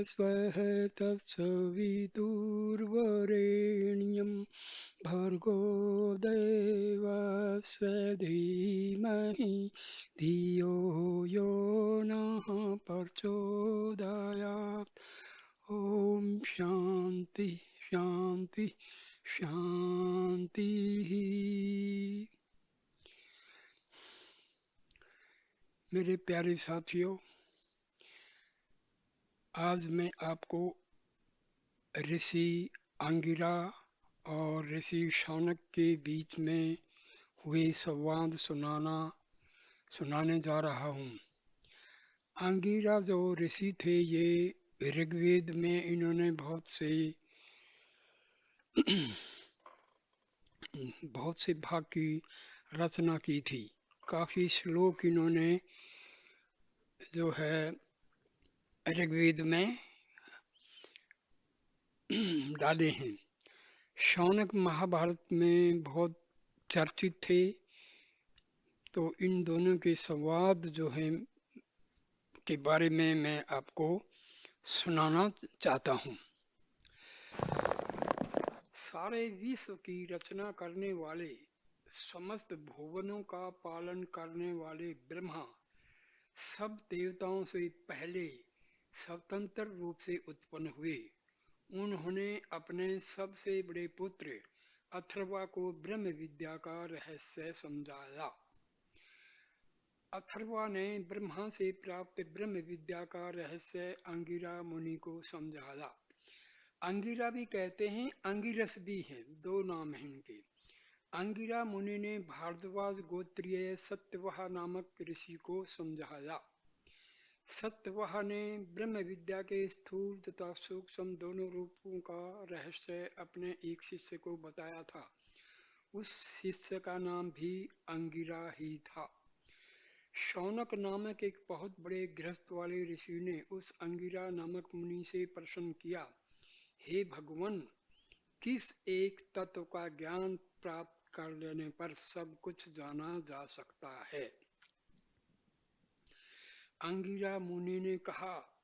स्वः तत्सवितुर्वरेण्यं भर्गो देवस्य धीमहि धियो यो नः प्रचोदयात्। ओम शांति शांति शांति। मेरे प्यारे साथियों, आज मैं आपको ऋषि अंगिरा और ऋषि शौनक के बीच में हुए संवाद सुनाने जा रहा हूँ। अंगिरा जो ऋषि थे, ये ऋग्वेद में इन्होंने बहुत से भाग की रचना की थी। काफी श्लोक इन्होंने जो है ऋग्वेद में डाले हैं। शौनक महाभारत में बहुत चर्चित थे, तो इन दोनों के संवाद जो है के बारे में मैं आपको सुनाना चाहता हूँ। सारे विश्व की रचना करने वाले, समस्त भुवनों का पालन करने वाले ब्रह्मा सब देवताओं से पहले स्वतंत्र रूप से उत्पन्न हुए। उन्होंने अपने सबसे बड़े पुत्र अथर्वा को ब्रह्म विद्या का रहस्य समझाया। अथर्वा ने ब्रह्मा से प्राप्त ब्रह्म विद्या का रहस्य अंगिरा मुनि को समझाया। अंगिरा भी कहते हैं, अंगिरस भी है, दो नाम हैं इनके। अंगिरा मुनि ने भारद्वाज गोत्रीय सत्यवहा नामक ऋषि को समझाया। सत्यवहा ने ब्रह्म विद्या के स्थूल तथा सूक्ष्म दोनों रूपों का रहस्य अपने एक शिष्य को बताया था। उस शिष्य का नाम भी अंगिरा ही था। शौनक नामक एक बहुत बड़े गृहस्थ वाले ऋषि ने उस अंगिरा नामक मुनि से प्रश्न किया, हे भगवान, किस एक तत्व का ज्ञान प्राप्त कर लेने पर सब कुछ जाना जा सकता है? अंगिरा मुनि ने कहा,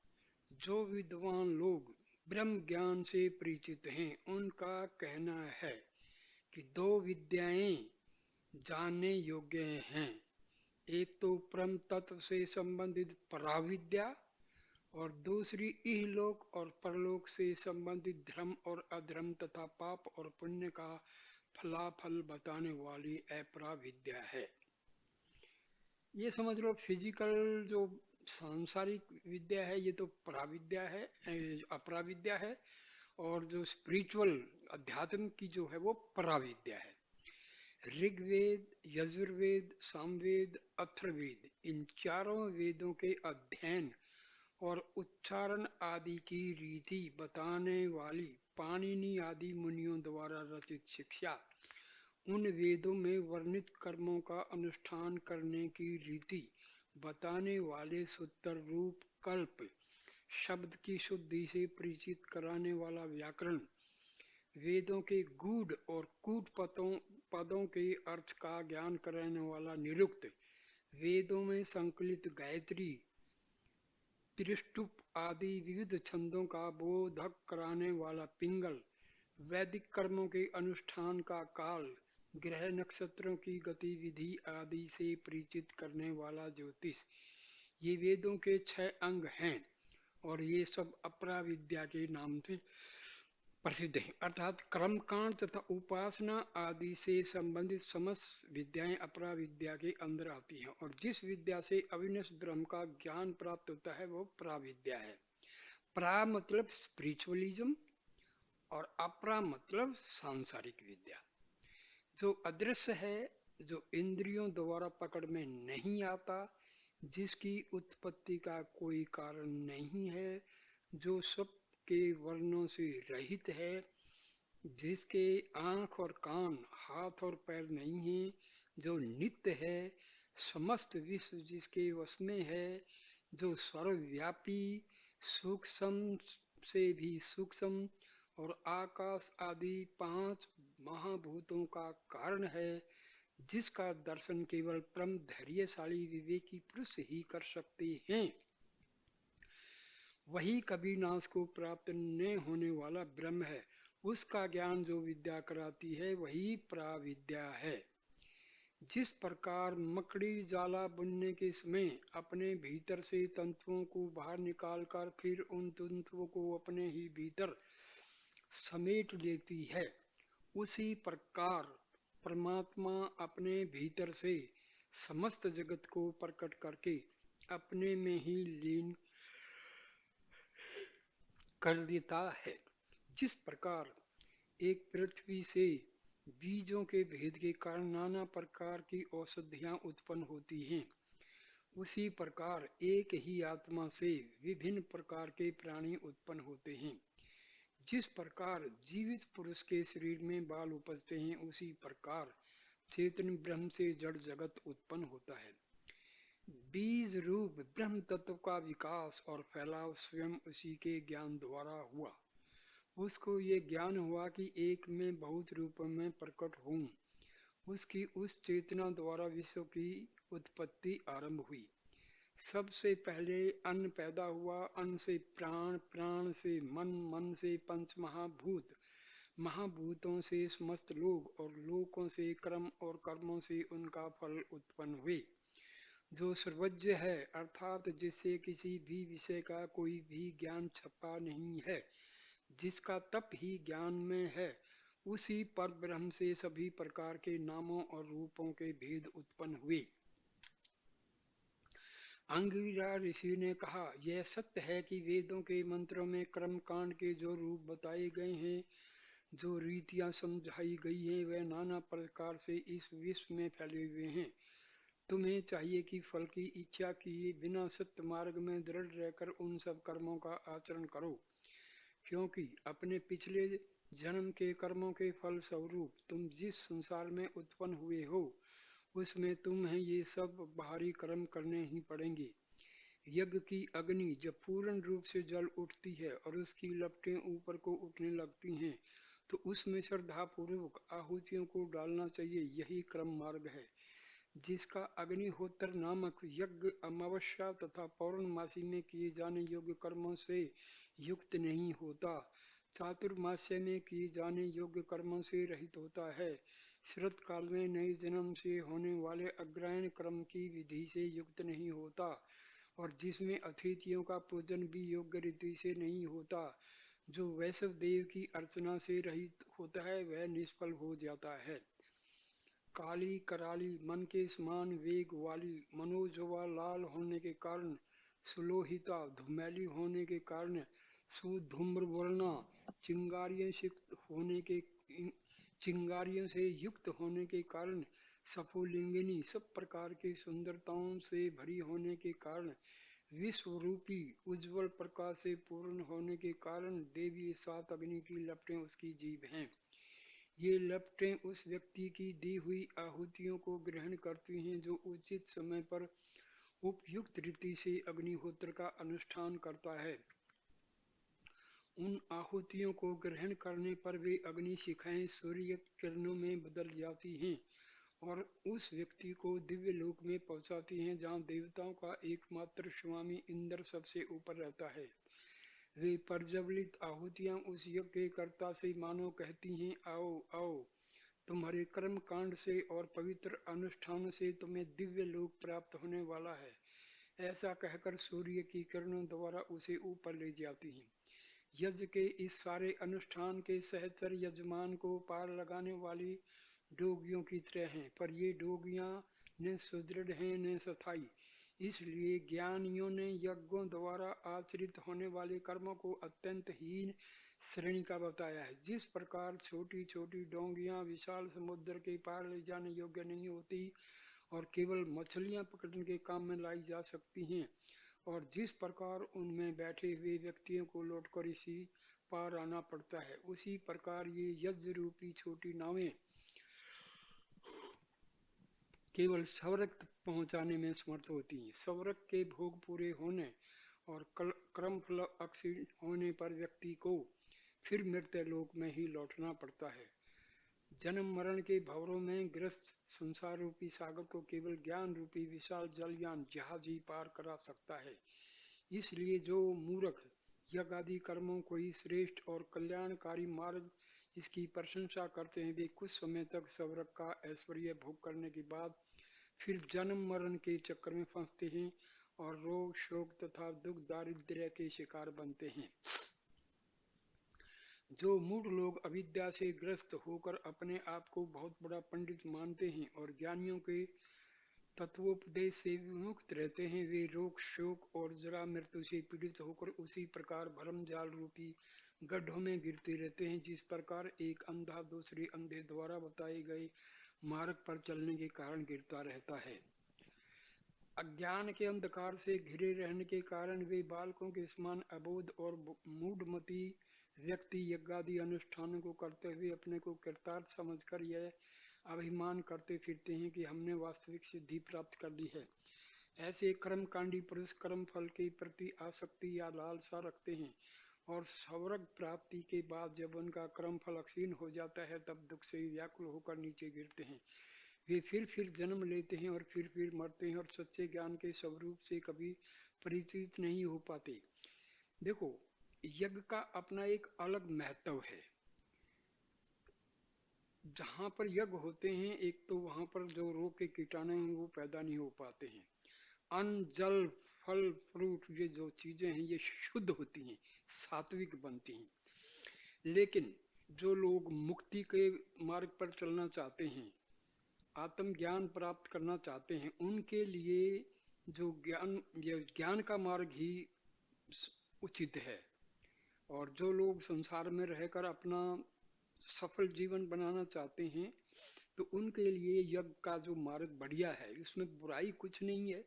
जो विद्वान लोग ब्रह्म ज्ञान से परिचित हैं, उनका कहना है कि दो विद्याएं जानने योग्य हैं। एक तो परम तत्व से संबंधित पराविद्या और दूसरी इहलोक और परलोक से संबंधित धर्म और अधर्म तथा पाप और पुण्य का फलाफल बताने वाली अपराविद्या है। ये समझ लो, फिजिकल जो सांसारिक विद्या है ये तो पराविद्या है, अपराविद्या है, और जो स्पिरिचुअल अध्यात्म की जो है वो पराविद्या है। ऋग्वेद, यजुर्वेद, सामवेद, अथर्ववेद, इन चारों वेदों के अध्ययन और उच्चारण आदि की रीति बताने वाली पाणिनि आदि मुनियों द्वारा रचित शिक्षा, उन वेदों में वर्णित कर्मों का अनुष्ठान करने की रीति बताने वाले सूत्र रूप कल्प, शब्द की शुद्धि से परिचित कराने वाला व्याकरण, वेदों के गूढ़ और कूट पदों के अर्थ का ज्ञान कराने वाला निरुक्त, वेदों में संकलित गायत्री, त्रिष्टुप आदि विविध छंदों का बोधक कराने वाला पिंगल, वैदिक कर्मों के अनुष्ठान का काल, ग्रह नक्षत्रों की गतिविधि आदि से परिचित करने वाला ज्योतिष, ये वेदों के 6 अंग हैं और ये सब अपराविद्या के नाम से प्रसिद्ध हैं। अर्थात कर्मकांड तथा उपासना आदि से संबंधित समस्त विद्याएं अपराविद्या के अंदर आती हैं, और जिस विद्या से अविनश्वर ब्रह्म का ज्ञान प्राप्त होता है वो पराविद्या है। परा मतलब स्पिरिचुअलिज्म और अपरा मतलब सांसारिक विद्या। जो अदृश्य है, जो इंद्रियों द्वारा पकड़ में नहीं आता, जिसकी उत्पत्ति का कोई कारण नहीं है, जो सब के वर्णों से रहित है, जिसके आंख और कान, हाथ और पैर नहीं है, जो नित्य है, समस्त विश्व जिसके वश में है, जो सर्वव्यापी, सूक्ष्म से भी सूक्ष्म और आकाश आदि 5 महाभूतों का कारण है, जिसका दर्शन केवल परम धैर्यशाली विवेकी पुरुष ही कर सकते हैं। वही कभी नाश को प्राप्त न होने वाला ब्रह्म है। उसका ज्ञान जो विद्या कराती है वही प्राविद्या है। जिस प्रकार मकड़ी जाला बुनने के समय अपने भीतर से तंतुओं को बाहर निकालकर फिर उन तंतुओं को अपने ही भीतर समेट लेती है, उसी प्रकार परमात्मा अपने भीतर से समस्त जगत को प्रकट करके अपने में ही लीन कर देता है। जिस प्रकार एक पृथ्वी से बीजों के भेद के कारण नाना प्रकार की औषधियां उत्पन्न होती हैं, उसी प्रकार एक ही आत्मा से विभिन्न प्रकार के प्राणी उत्पन्न होते हैं। जिस प्रकार जीवित पुरुष के शरीर में बाल उपजते हैं, उसी प्रकार चेतन ब्रह्म से जड़ जगत उत्पन्न होता है। बीज रूप ब्रह्म तत्व का विकास और फैलाव स्वयं उसी के ज्ञान द्वारा हुआ। उसको ये ज्ञान हुआ कि एक में बहुत रूपों में प्रकट हूँ। उसकी उस चेतना द्वारा विश्व की उत्पत्ति आरंभ हुई। सबसे पहले अन्न पैदा हुआ, अन्न से प्राण, प्राण से मन, मन से पंच महाभूत, महाभूतों से समस्त लोक और लोकों से कर्म और कर्मों से उनका फल उत्पन्न हुए। जो सर्वज्ञ है अर्थात जिससे किसी भी विषय का कोई भी ज्ञान छपा नहीं है, जिसका तप ही ज्ञान में है, उसी पर ब्रह्म से सभी प्रकार के नामों और रूपों के भेद उत्पन्न हुए। अंगिरा ऋषि ने कहा, यह सत्य है कि वेदों के मंत्रों में कर्म कांड के जो रूप बताए गए हैं, जो रीतियां समझाई गई हैं, वे नाना प्रकार से इस विश्व में फैले हुए हैं। तुम्हें चाहिए कि फल की इच्छा किए बिना सत्य मार्ग में दृढ़ रहकर उन सब कर्मों का आचरण करो, क्योंकि अपने पिछले जन्म के कर्मों के फल स्वरूप तुम जिस संसार में उत्पन्न हुए हो, उसमें तुम्हें ये सब बाहरी कर्म करने ही पड़ेंगे। यज्ञ की अग्नि जब पूर्ण रूप से जल उठती है और उसकी लपटें ऊपर को उठने लगती हैं, तो उसमें श्रद्धा पूर्वक आहुतियों को डालना चाहिए। यही क्रम मार्ग है। जिसका अग्निहोत्र नामक यज्ञ अमावस्या तथा पौर्णमासी में किए जाने योग्य कर्मों से युक्त नहीं होता, चातुर्मास्य में किए जाने योग्य कर्मों से रहित होता है, शरत काल में नए जन्म से होने वाले अग्रहायण कर्म की विधि से युक्त नहीं होता, और जिसमें अतिथियों का पूजन भी योग्य रीति से नहीं होता, जो वैष्णव देव की अर्चना से रहित होता है, वह निष्फल हो जाता है। काली कराली मन के समान वेग वाली, मनोजवा लाल होने के कारण, सुलोहिता धूमैली होने के कारण, सुधूम्र वर्णा चिंगारियों से युक्त होने के कारण, सफोलिंगिनी सब प्रकार की सुंदरताओं से भरी होने के कारण, विश्व रूपी उज्जवल प्रकाश से पूर्ण होने के कारण, देवी सात अग्नि की लपटें उसकी जीभ हैं। ये लपटें उस व्यक्ति की दी हुई आहुतियों को ग्रहण करती हैं जो उचित समय पर उपयुक्त रीति से अग्निहोत्र का अनुष्ठान करता है। उन आहुतियों को ग्रहण करने पर वे अग्नि शिखाएं सूर्य किरणों में बदल जाती हैं और उस व्यक्ति को दिव्य लोक में पहुंचाती हैं, जहां देवताओं का एकमात्र स्वामी इंद्र सबसे ऊपर रहता है। वे प्रज्वलित आहुतियां उस यज्ञ कर्ता से मानो कहती हैं, आओ आओ, तुम्हारे कर्म कांड से और पवित्र अनुष्ठान से तुम्हें दिव्य लोक प्राप्त होने वाला है। ऐसा कहकर सूर्य की किरणों द्वारा उसे ऊपर ले जाती हैं। यज्ञ के इस सारे अनुष्ठान के सहचर यजमान को पार लगाने वाली डोगियों की तरह हैं, पर ये डोगियां न सुदृढ़ हैं न स्थायी। इसलिए ज्ञानियों ने यज्ञों द्वारा आचरित होने वाले कर्मों को अत्यंत हीन श्रेणी का बताया है। जिस प्रकार छोटी छोटी डोंगियां विशाल समुद्र के पार ले जाने योग्य नहीं होती और केवल मछलियां पकड़ने के काम में लाई जा सकती हैं, और जिस प्रकार उनमें बैठे हुए व्यक्तियों को लौटकर इसी पार आना पड़ता है, उसी प्रकार ये यज्ञ रूपी छोटी नावें केवल स्वर्ग तक पहुंचाने में समर्थ होती हैं। स्वर्ग के भोग पूरे होने और कर्मफल अक्षीण होने पर व्यक्ति को फिर मृत्यु लोक में ही लौटना पड़ता है। जन्म मरण के भंवरों में ग्रस्त संसार रूपी सागर को केवल ज्ञान रूपी विशाल जलयान जहाज ही पार करा सकता है। इसलिए जो मूर्ख यज्ञ आदि कर्मों को ही श्रेष्ठ और कल्याणकारी मार्ग इसकी प्रशंसा करते हैं, वे कुछ समय तक स्वर्ग का ऐश्वर्य भोग करने के बाद फिर जन्म मरण के चक्कर में फंसते हैं और रोग शोक तथा दुख दारिद्र्य के शिकार बनते हैं। जो मूढ़ लोग अविद्या से ग्रस्त होकर अपने आप को बहुत बड़ा पंडित मानते हैं और ज्ञानियों के तत्वोपदेश से विमुक्त रहते हैं, वे रोग शोक और जरा मृत्यु से पीड़ित होकर उसी प्रकार भरम जाल रूपी गड्ढों में गिरते रहते हैं, जिस प्रकार एक अंधा दूसरे अंधे द्वारा बताए गए मार्ग पर चलने के कारण गिरता रहता है। अज्ञान के अंधकार से घिरे रहने के कारण वे बालकों के समान अबोध और मूढ़मती व्यक्ति यज्ञादि अनुष्ठानों को करते हुए अपने को कृतार्थ समझकर यह अभिमान करते फिरते हैं कि हमने वास्तविक सिद्धि प्राप्त कर ली है। ऐसे कर्मकांडी पुरुष कर्म फल के प्रति आसक्ति या लालसा रखते हैं और स्वर्ग प्राप्ति के बाद जब उनका कर्म फल क्षीण हो जाता है तब दुख से व्याकुल होकर नीचे गिरते हैं। वे फिर जन्म लेते हैं और फिर मरते हैं और सच्चे ज्ञान के स्वरूप से कभी परिचित नहीं हो पाते। देखो, यज्ञ का अपना एक अलग महत्व है। जहाँ पर यज्ञ होते हैं, एक तो वहाँ पर जो रोग के कीटाणु हैं वो पैदा नहीं हो पाते हैं। अन्न जल फल फ्रूट ये जो चीजें हैं ये शुद्ध होती हैं, सात्विक बनती हैं। लेकिन जो लोग मुक्ति के मार्ग पर चलना चाहते हैं, आत्मज्ञान प्राप्त करना चाहते हैं, उनके लिए जो ज्ञान का मार्ग ही उचित है। और जो लोग संसार में रहकर अपना सफल जीवन बनाना चाहते हैं तो उनके लिए यज्ञ का जो मार्ग बढ़िया है, उसमें बुराई कुछ नहीं है।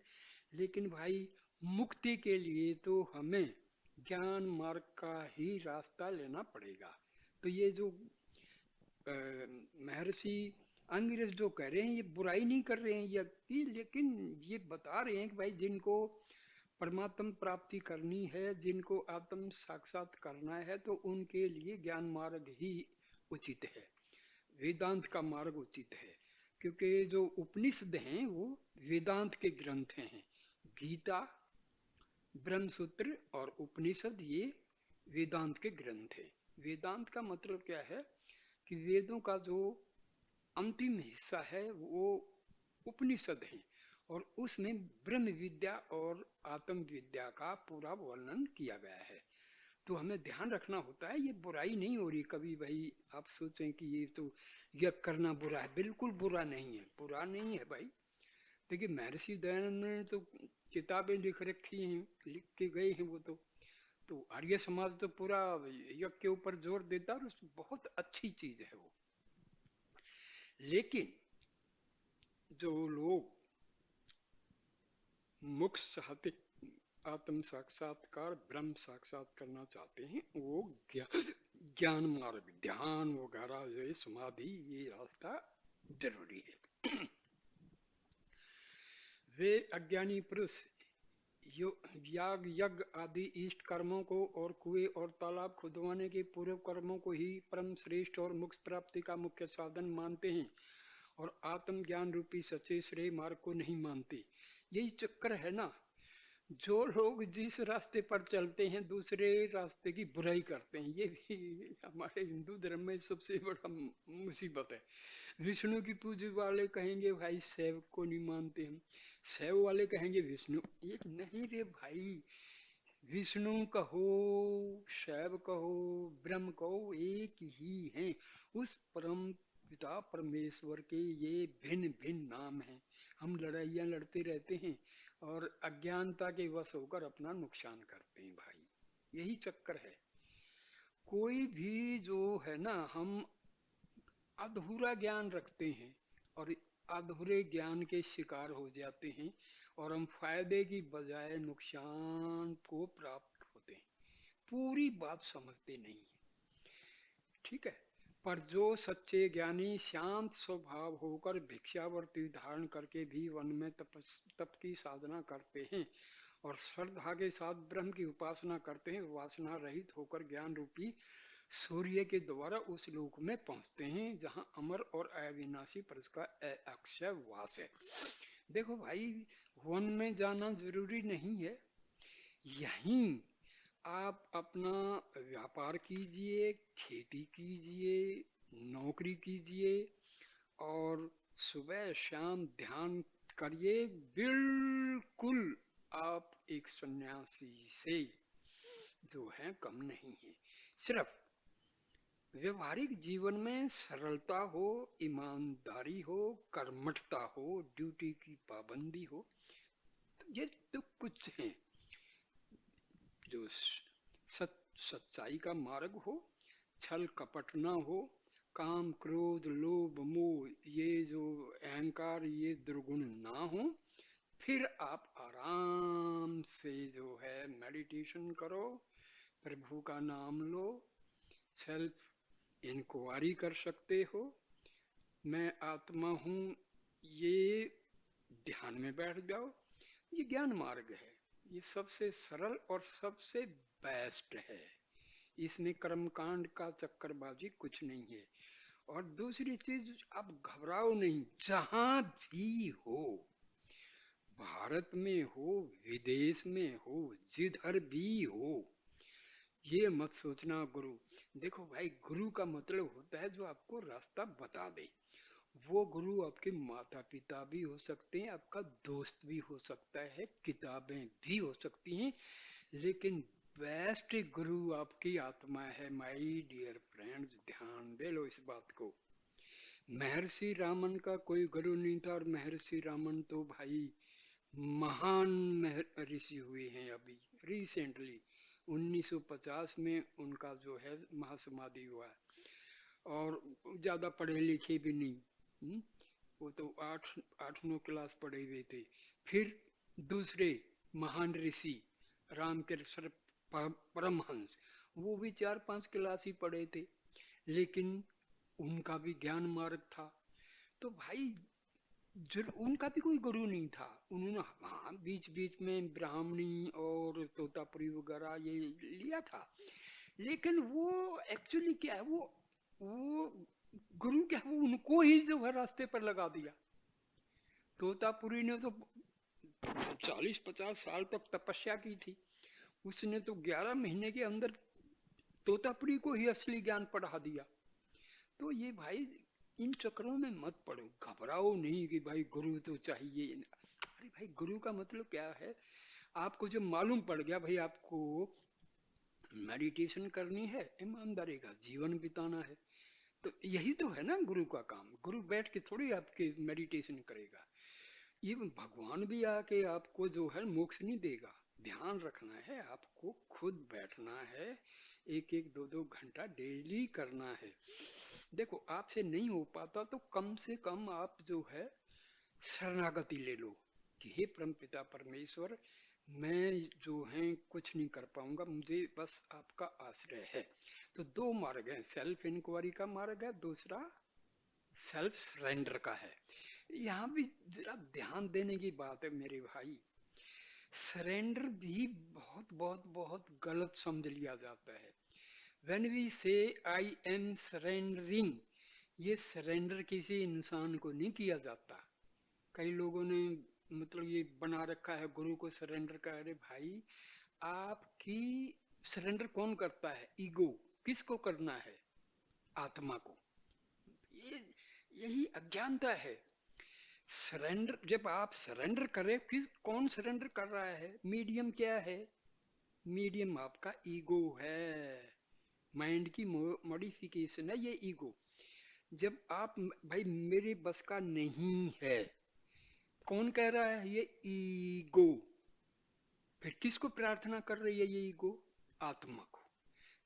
लेकिन भाई मुक्ति के लिए तो हमें ज्ञान मार्ग का ही रास्ता लेना पड़ेगा। तो ये जो महर्षि अंगिरस जो कह रहे हैं ये बुराई नहीं कर रहे हैं यज्ञ की, लेकिन ये बता रहे हैं कि भाई जिनको परमात्म प्राप्ति करनी है, जिनको आत्म साक्षात करना है, तो उनके लिए ज्ञान मार्ग ही उचित है, वेदांत का मार्ग उचित है। क्योंकि जो उपनिषद हैं वो वेदांत के ग्रंथ हैं। गीता, ब्रह्मसूत्र और उपनिषद ये वेदांत के ग्रंथ हैं। वेदांत का मतलब क्या है कि वेदों का जो अंतिम हिस्सा है वो उपनिषद है और उसमें ब्रह्म विद्या और आत्म विद्या का पूरा वर्णन किया गया है। तो हमें ध्यान रखना होता है, ये बुराई नहीं हो रही कभी भाई आप सोचें कि ये तो यज्ञ करना बुरा है। बिल्कुल बुरा नहीं है, बुरा नहीं है भाई। देखिए महर्षि दयानंद ने तो किताबें लिख रखी हैं, लिख के गए हैं वो तो आर्य समाज तो पूरा यज्ञ के ऊपर जोर देता है और बहुत अच्छी चीज है वो। लेकिन जो लोग मोक्ष चाहते, आत्म साक्षात्कार ब्रह्म साक्षात करना चाहते हैं, वो ज्ञान मार्ग, ध्यान वगैरह, ये समाधि, ये रास्ता जरूरी है। वे अज्ञानी पुरुष याग यज्ञ आदि इष्ट कर्मों को और कुएं और तालाब खुदवाने के पूर्व कर्मों को ही परम श्रेष्ठ और मोक्ष प्राप्ति का मुख्य साधन मानते हैं और आत्मज्ञान रूपी सच्चे श्रेय मार्ग को नहीं मानते। यही चक्कर है ना, जो लोग जिस रास्ते पर चलते हैं दूसरे रास्ते की बुराई करते हैं, ये भी हमारे हिंदू धर्म में सबसे बड़ा मुसीबत है। विष्णु की पूजा वाले कहेंगे भाई शैव को नहीं मानते हम, शैव वाले कहेंगे विष्णु एक नहीं रे भाई, विष्णु कहो शैव कहो ब्रह्म कहो एक ही हैं। उस परम पिता परमेश्वर के ये भिन्न भिन्न नाम हैं। हम लड़ाइयाँ लड़ते रहते हैं और अज्ञानता के वश होकर अपना नुकसान करते हैं भाई, यही चक्कर है। कोई भी जो है ना, हम अधूरा ज्ञान रखते हैं और अधूरे ज्ञान के शिकार हो जाते हैं और हम फायदे की बजाय नुकसान को प्राप्त होते हैं, पूरी बात समझते नहीं है। ठीक है, पर जो सच्चे ज्ञानी शांत स्वभाव होकर भिक्षावृत्ति धारण करके भी वन में तप की साधना करते हैं और श्रद्धा के साथ ब्रह्म की उपासना करते हैं, वासना रहित होकर ज्ञान रूपी सूर्य के द्वारा उस लोक में पहुंचते हैं जहां अमर और अविनाशी पुरुष का अक्षय वास है। देखो भाई, वन में जाना जरूरी नहीं है, यहीं आप अपना व्यापार कीजिए, खेती कीजिए, नौकरी कीजिए और सुबह शाम ध्यान करिए। बिल्कुल आप एक सन्यासी से जो है कम नहीं है। सिर्फ व्यवहारिक जीवन में सरलता हो, ईमानदारी हो, कर्मठता हो, ड्यूटी की पाबंदी हो, तो ये तो कुछ है जो सच्चाई का मार्ग हो, छल कपट ना हो, काम क्रोध लोभ मोह ये जो अहंकार ये दुर्गुण ना हो, फिर आप आराम से जो है मेडिटेशन करो, प्रभु का नाम लो, सेल्फ इंक्वायरी कर सकते हो। मैं आत्मा हूँ, ये ध्यान में बैठ जाओ। ये ज्ञान मार्ग है, ये सबसे सरल और सबसे बेस्ट है। इसमें कर्मकांड का चक्करबाजी कुछ नहीं है। और दूसरी चीज, आप घबराओ नहीं, जहां भी हो, भारत में हो, विदेश में हो, जिधर भी हो, ये मत सोचना गुरु। देखो भाई, गुरु का मतलब होता है जो आपको रास्ता बता दे। वो गुरु आपके माता पिता भी हो सकते हैं, आपका दोस्त भी हो सकता है, किताबें भी हो सकती हैं, लेकिन बेस्ट गुरु आपकी आत्मा है। माय डियर फ्रेंड्स, ध्यान दे लो इस बात को। महर्षि रामन का कोई गुरु नहीं था, और महर्षि रामन तो भाई महान ऋषि हुए हैं अभी रिसेंटली। 1950 में उनका जो है महासमाधि हुआ, और ज्यादा पढ़े लिखे भी नहीं। वो तो आठ आठ नौ क्लास पढ़े हुए थे। फिर दूसरे महान ऋषि रामकृष्ण परमहंस, वो भी 4-5 क्लास ही पढ़े थे, लेकिन उनका भी ज्ञान मार्ग था। तो भाई उनका भी कोई गुरु नहीं था। उन्होंने हाँ बीच बीच में ब्राह्मणी और तोतापुरी वगैरह ये लिया था, लेकिन वो एक्चुअली क्या है, वो गुरु क्या है, वो उनको ही जो है रास्ते पर लगा दिया। तोतापुरी ने तो 40-50 साल तक तपस्या की थी, उसने तो 11 महीने के अंदर तोतापुरी को ही असली ज्ञान पढ़ा दिया। तो ये भाई इन चक्करों में मत पड़ो, घबराओ नहीं कि भाई गुरु तो चाहिए। अरे भाई, गुरु का मतलब क्या है, आपको जब मालूम पड़ गया भाई आपको मेडिटेशन करनी है, ईमानदारी का जीवन बिताना है, तो यही तो है ना गुरु का काम। गुरु बैठ के थोड़ी आपके मेडिटेशन करेगा, ये भगवान भी आके आपको जो है मोक्ष नहीं देगा। ध्यान रखना है, आपको खुद बैठना है, 1-1 2-2 घंटा डेली करना है। देखो आपसे नहीं हो पाता तो कम से कम आप जो है शरणागति ले लो कि हे परमपिता परमेश्वर, मैं जो है कुछ नहीं कर पाऊंगा, मुझे बस आपका आश्रय है। तो दो मार्ग हैं, सेल्फ इंक्वायरी का मार्ग है, दूसरा सेल्फ सरेंडर का है। यहाँ भी जरा ध्यान देने की बात है मेरे भाई। सरेंडर भी बहुत बहुत बहुत गलत समझ लिया जाता है। व्हेन वी से आई एम सरेंडरिंग, ये सरेंडर किसी इंसान को नहीं किया जाता। कई लोगों ने मतलब ये बना रखा है गुरु को सरेंडर का। अरे भाई, आपकी सरेंडर कौन करता है? ईगो। किसको करना है? आत्मा को। ये यही अज्ञानता है। सरेंडर, जब आप सरेंडर करें, किस कौन सरेंडर कर रहा है? मीडियम क्या है? मीडियम आपका ईगो है, माइंड की मॉडिफिकेशन है ये ईगो। जब आप भाई मेरे बस का नहीं है, कौन कह रहा है? ये ईगो। फिर किसको प्रार्थना कर रही है ये ईगो? आत्मा को।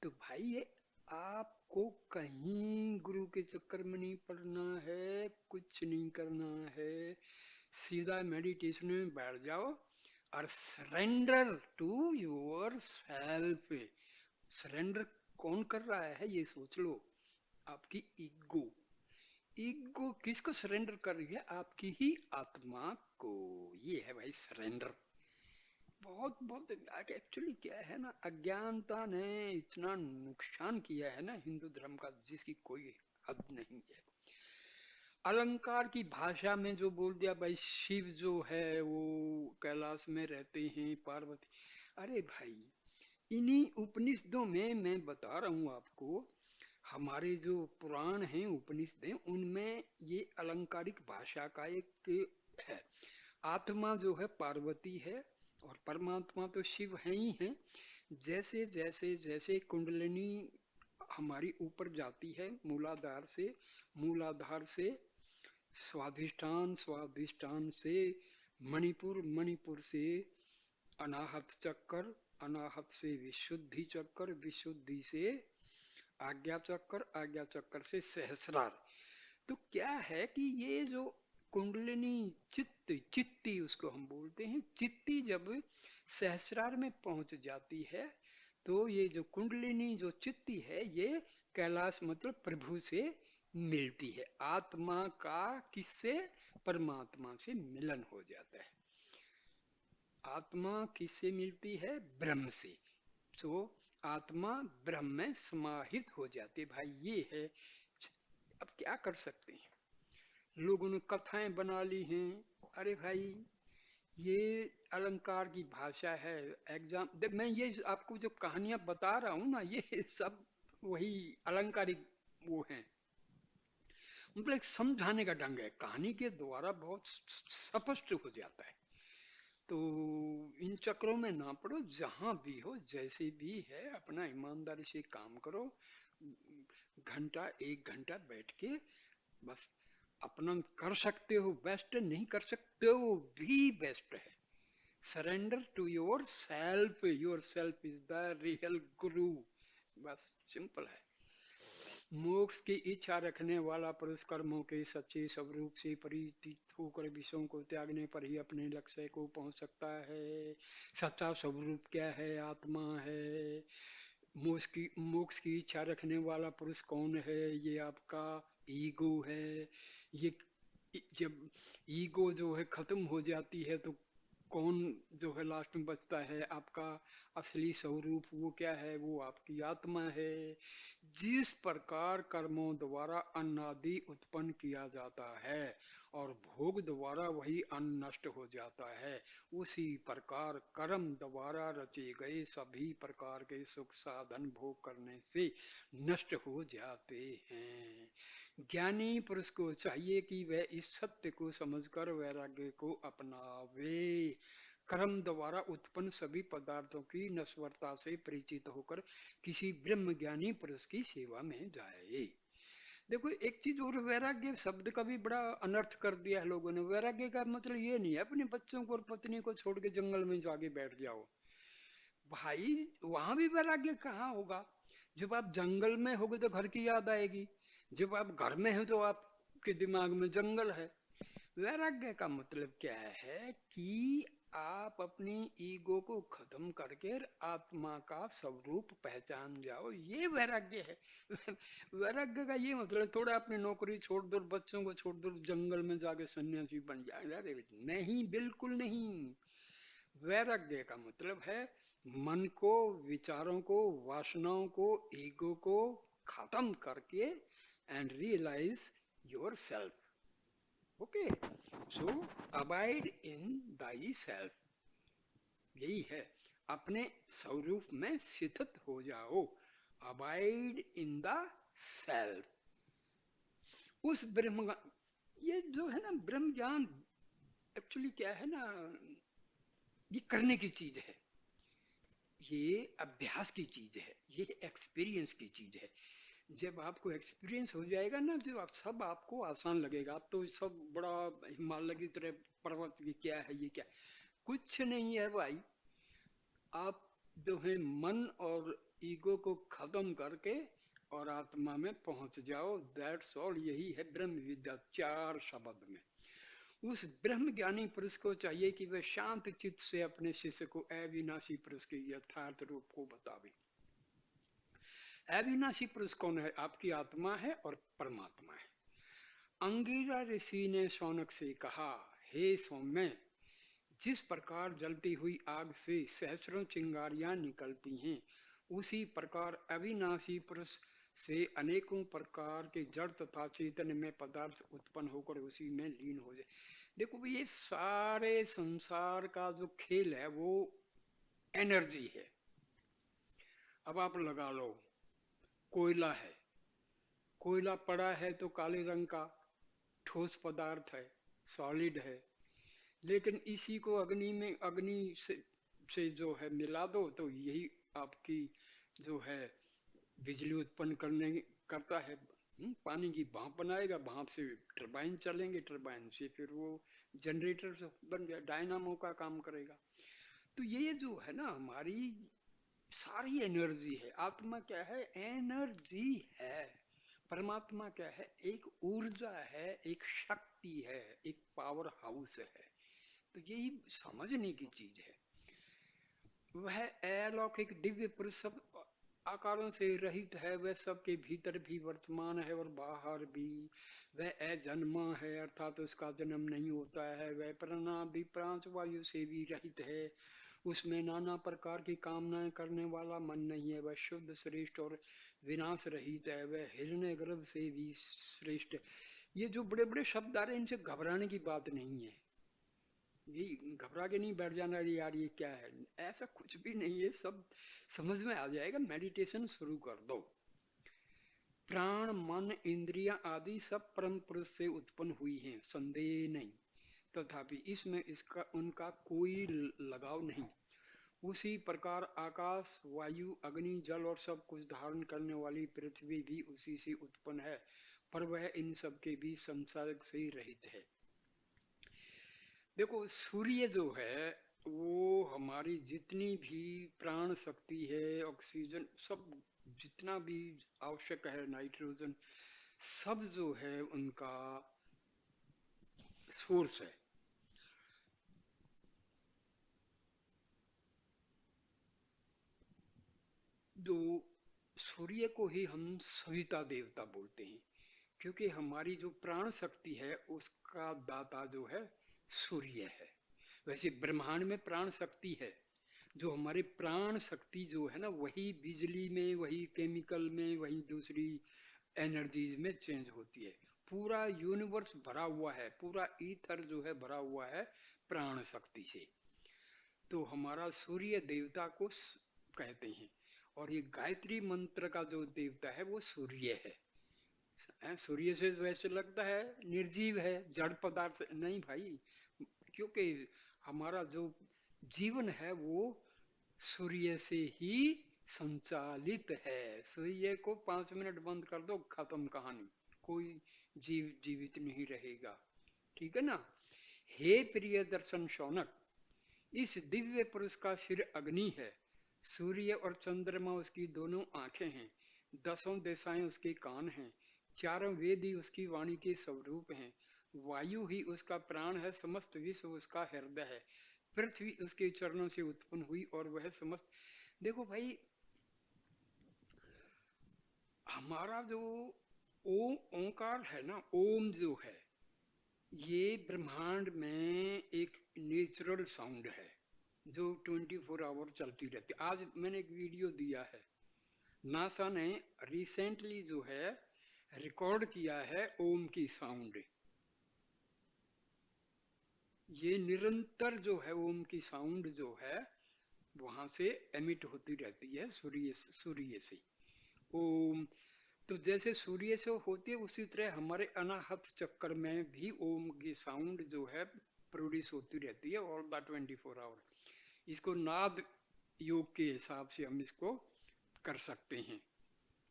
तो भाई ये आपको कहीं गुरु के चक्कर में नहीं पड़ना है, कुछ नहीं करना है। सीधा मेडिटेशन में बैठ जाओ और surrender to yourself. Surrender कौन कर रहा है ये सोच लो, आपकी ईगो। ईगो किसको सरेंडर कर रही है? आपकी ही आत्मा को। ये है भाई सरेंडर। बहुत बहुत एक्चुअली क्या है ना, अज्ञानता ने इतना नुकसान किया है ना हिंदू धर्म का, जिसकी कोई हद नहीं है। अलंकार की भाषा में जो बोल दिया भाई, शिव जो है वो कैलाश में रहते हैं, पार्वती। अरे भाई, इन्हीं उपनिषदों में मैं बता रहा हूँ आपको, हमारे जो पुराण हैं उपनिषद हैं उनमें ये अलंकारिक भाषा का एक है। आत्मा जो है पार्वती है और परमात्मा तो शिव है ही है। जैसे जैसे जैसे कुंडलिनी हमारी ऊपर जाती है मूलाधार से, मूलाधार से स्वाधिष्ठान, स्वाधिष्ठान से मणिपुर, मणिपुर से अनाहत चक्कर, अनाहत से विशुद्धि चक्कर, विशुद्धि से आज्ञा चक्कर, आज्ञा चक्कर से सहस्रार। तो क्या है कि ये जो कुंडलिनी चित्त, चित्ती उसको हम बोलते हैं, चित्ती जब सहस्रार में पहुंच जाती है तो ये जो कुंडलिनी जो चित्ती है ये कैलाश मतलब प्रभु से मिलती है। आत्मा का किससे? परमात्मा से मिलन हो जाता है। आत्मा किससे मिलती है? ब्रह्म से। तो आत्मा ब्रह्म में समाहित हो जाती है। भाई ये है। अब क्या कर सकते हैं, लोगों ने कथाएं बना ली हैं। अरे भाई, ये अलंकार की भाषा है। एग्जाम मैं ये आपको जो कहानियां बता रहा हूँ ना, ये सब वही अलंकारिक वो हैं। मतलब एक समझाने का ढंग है, कहानी के द्वारा बहुत स्पष्ट हो जाता है। तो इन चक्रों में ना पड़ो, जहां भी हो जैसे भी है अपना ईमानदारी से काम करो। घंटा एक घंटा बैठ के बस अपना कर सकते हो बेस्ट, नहीं कर सकते हो भी बेस्ट है। Surrender to yourself is the real guru. बस सिंपल है। मोक्ष की इच्छा रखने वाला पुरुष कर्मों के सच्चे स्वरूप से परिचित होकर विषयों को त्यागने पर ही अपने लक्ष्य को पहुंच सकता है। सच्चा स्वरूप क्या है? आत्मा है। मोक्ष की इच्छा रखने वाला पुरुष कौन है? ये आपका ईगो है। ये जब ईगो जो है खत्म हो जाती है तो कौन जो है लास्ट में बचता है? आपका असली स्वरूप वो क्या है? वो आपकी आत्मा है। जिस प्रकार कर्मों द्वारा अन्न आदि उत्पन्न किया जाता है और भोग द्वारा वही अन्न नष्ट हो जाता है, उसी प्रकार कर्म द्वारा रचे गए सभी प्रकार के सुख साधन भोग करने से नष्ट हो जाते हैं। ज्ञानी पुरुष को चाहिए कि वह इस सत्य को समझकर वैराग्य को अपनावे। कर्म द्वारा उत्पन्न सभी पदार्थों की नश्वरता से परिचित होकर किसी ब्रह्म ज्ञानी पुरुष की सेवा में जाए। देखो एक चीज और, वैराग्य शब्द का भी बड़ा अनर्थ कर दिया है लोगों ने। वैराग्य का मतलब ये नहीं है अपने बच्चों को और पत्नी को छोड़ के जंगल में जाके बैठ जाओ। भाई वहां भी वैराग्य कहाँ होगा? जब आप जंगल में होगे तो घर की याद आएगी, जब आप घर में हो तो आपके दिमाग में जंगल है। वैराग्य का मतलब क्या है कि आप अपनी ईगो को खत्म करके आत्मा का स्वरूप पहचान जाओ, ये वैराग्य है। वैराग्य का ये मतलब थोड़ा अपनी नौकरी छोड़ दो, बच्चों को छोड़ दो, जंगल में जाके सन्यासी बन जाए। अरे नहीं, बिल्कुल नहीं। वैराग्य का मतलब है मन को, विचारों को, वासनाओं को, ईगो को खत्म करके and realize yourself. Okay, so abide in thyself, यही है। अपने स्वरूप में स्थित हो जाओ। Abide in the self. उस ब्रह्म, ये जो है ना ब्रह्म ज्ञान, एक्चुअली क्या है ना, ये करने की चीज है, ये अभ्यास की चीज है, ये एक्सपीरियंस की चीज है। जब आपको एक्सपीरियंस हो जाएगा ना तो आप सब आपको आसान लगेगा। आप तो सब बड़ा हिमालय की तरह पर्वत की क्या है ये क्या, कुछ नहीं है भाई। आप जो है मन और ईगो को खत्म करके और आत्मा में पहुंच जाओ। दैट्स ऑल, यही है ब्रह्म विद्या चार शब्द में। उस ब्रह्म ज्ञानी पुरुष को चाहिए कि वह शांत चित्त से अपने शिष्य को अविनाशी पुरुष के यथार्थ रूप को बतावे। अविनाशी पुरुष कौन है? आपकी आत्मा है और परमात्मा है। अंगिरा ऋषि ने शौनक से कहा, हे सौम्य, जिस प्रकार जलती हुई आग से सहस्रों चिंगारियां निकलती हैं, उसी प्रकार अविनाशी पुरुष से अनेकों प्रकार के जड़ तथा चेतन में पदार्थ उत्पन्न होकर उसी में लीन हो जाए। देखो ये सारे संसार का जो खेल है वो एनर्जी है। अब आप लगा लो, कोयला है, कोयला पड़ा है तो काले रंग का ठोस पदार्थ है, सॉलिड है। लेकिन इसी को अग्नि में, अग्नि से जो है मिला दो तो यही आपकी जो है बिजली उत्पन्न करता है। पानी की भाप बनाएगा, भाप से टरबाइन चलेंगे, टरबाइन से फिर वो जनरेटर से बन गया, डायनामो का काम करेगा। तो ये जो है ना हमारी सारी एनर्जी है। आत्मा क्या है? एनर्जी है। परमात्मा क्या है? एक ऊर्जा है, एक शक्ति है, एक पावर हाउस है। तो यही समझने की चीज है। वह अलौकिक दिव्य पुरुष सब आकारों से रहित है, वह सबके भीतर भी वर्तमान है और बाहर भी। वह अजन्मा है, अर्थात उसका जन्म नहीं होता है। वह भी प्रांच वायु से भी रहित है, उसमें नाना प्रकार की कामनाएं करने वाला मन नहीं है। वह शुद्ध, श्रेष्ठ और विनाश रहित है। वह हिरण्य गर्भ से भी श्रेष्ठ। ये जो बड़े बड़े शब्द आ रहे हैं, इनसे घबराने की बात नहीं है। ये घबरा के नहीं बैठ जाना यार ये क्या है, ऐसा कुछ भी नहीं है। सब समझ में आ जाएगा, मेडिटेशन शुरू कर दो। प्राण, मन, इंद्रियां आदि सब परम पुरुष से उत्पन्न हुई हैं, संदेह नहीं। तथापि इसमें इसका उनका कोई लगाव नहीं। उसी प्रकार आकाश, वायु, अग्नि, जल और सब कुछ धारण करने वाली पृथ्वी भी उसी से उत्पन्न है, पर वह इन सब के भी संसर्ग से रहित है। देखो, सूर्य जो है वो हमारी जितनी भी प्राण शक्ति है, ऑक्सीजन सब जितना भी आवश्यक है, नाइट्रोजन सब जो है उनका सोर्स है। जो सूर्य को ही हम सविता देवता बोलते हैं, क्योंकि हमारी जो प्राण शक्ति है उसका दाता जो है सूर्य है। वैसे ब्रह्मांड में प्राण शक्ति है, जो हमारी प्राण शक्ति जो है ना वही बिजली में, वही केमिकल में, वही दूसरी एनर्जीज में चेंज होती है। पूरा यूनिवर्स भरा हुआ है, पूरा ईथर जो है भरा हुआ है प्राण शक्ति से। तो हमारा सूर्य देवता को कहते हैं। और ये गायत्री मंत्र का जो देवता है वो सूर्य है। सूर्य से वैसे लगता है निर्जीव है, जड़ पदार्थ नहीं भाई, क्योंकि हमारा जो जीवन है वो सूर्य से ही संचालित है। सूर्य को 5 मिनट बंद कर दो, खत्म कहानी, कोई जीवित नहीं रहेगा। ठीक है ना? हे प्रिय दर्शन शौनक, इस दिव्य पुरुष का सिर अग्नि है, सूर्य और चंद्रमा उसकी दोनों आंखें हैं, 10 दिशाएं उसके कान हैं, 4 वेद ही उसकी वाणी के स्वरूप हैं, वायु ही उसका प्राण है, समस्त विश्व उसका हृदय है, पृथ्वी उसके चरणों से उत्पन्न हुई और वह समस्त। देखो भाई, हमारा जो ओंकार है ना, ओम जो है, ये ब्रह्मांड में एक नेचुरल साउंड है जो 24 आवर चलती रहती है। आज मैंने एक वीडियो दिया है, नासा ने रिसेंटली जो है रिकॉर्ड किया है ओम की साउंड। ये निरंतर जो है ओम की साउंड जो है वहां से एमिट होती रहती है सूर्य से। ओम, तो जैसे सूर्य से होती है उसी तरह हमारे अनाहत चक्कर में भी ओम की साउंड जो है प्रोड्यूस होती रहती है ऑल द 24 आवर। इसको नाद योग के हिसाब से हम इसको कर सकते हैं।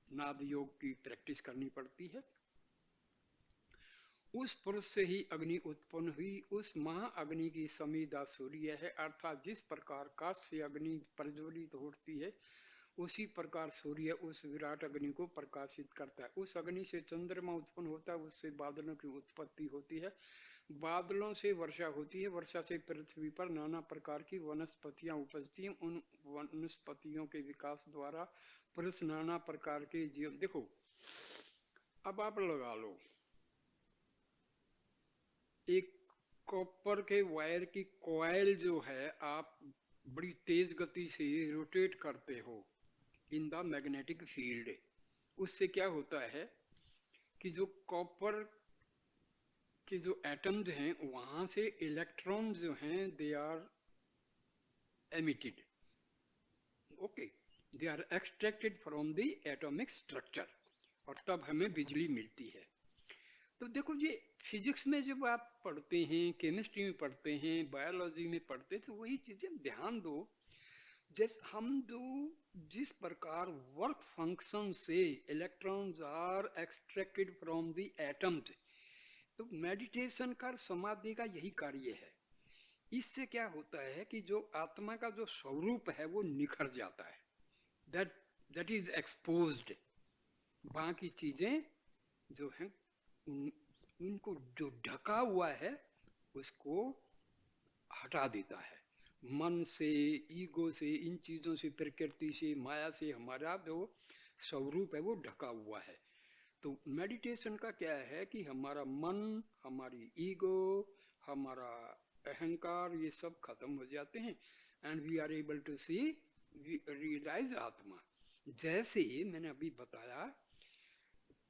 नाद योग की प्रैक्टिस करनी पड़ती है। उस पुरुष से ही अग्नि उत्पन्न हुई, उस महाअग्नि की समीदा सूर्य है। अर्थात जिस प्रकार काष्ठ से अग्नि प्रज्वलित होती है उसी प्रकार सूर्य उस विराट अग्नि को प्रकाशित करता है। उस अग्नि से चंद्रमा उत्पन्न होता है, उससे बादलों की उत्पत्ति होती है, बादलों से वर्षा होती है, वर्षा से पृथ्वी पर नाना प्रकार की वनस्पतियां उपजती हैं। उन वनस्पतियों के विकास द्वारा पुरुष नाना प्रकार के जीव। देखो, अब आप लगा लो एक कॉपर के वायर की कॉइल जो है, आप बड़ी तेज गति से रोटेट करते हो इन द मैग्नेटिक फील्ड। उससे क्या होता है कि जो कॉपर के जो एटम्स हैं वहां से इलेक्ट्रॉन जो हैं they are emitted, okay, they are extracted from the atomic structure, और तब हमें बिजली मिलती है। तो देखो ये फिजिक्स में जब आप पढ़ते हैं, केमिस्ट्री में पढ़ते हैं, बायोलॉजी में पढ़ते हैं, तो वही चीजें ध्यान दो। जैसे हम जो जिस प्रकार वर्क फंक्शन से electrons are extracted from the atoms, तो मेडिटेशन का, समाधि का यही कार्य है। इससे क्या होता है कि जो आत्मा का जो स्वरूप है वो निखर जाता है, दैट दैट इज एक्सपोज्ड। बाकी चीजें जो हैं उन, उनको जो ढका हुआ है उसको हटा देता है। मन से, ईगो से, इन चीजों से, प्रकृति से, माया से हमारा जो स्वरूप है वो ढका हुआ है। तो मेडिटेशन का क्या है कि हमारा मन, हमारी ईगो, हमारा अहंकार, ये सब खत्म हो जाते हैं, and we are able to see, realize आत्मा। जैसे मैंने अभी बताया,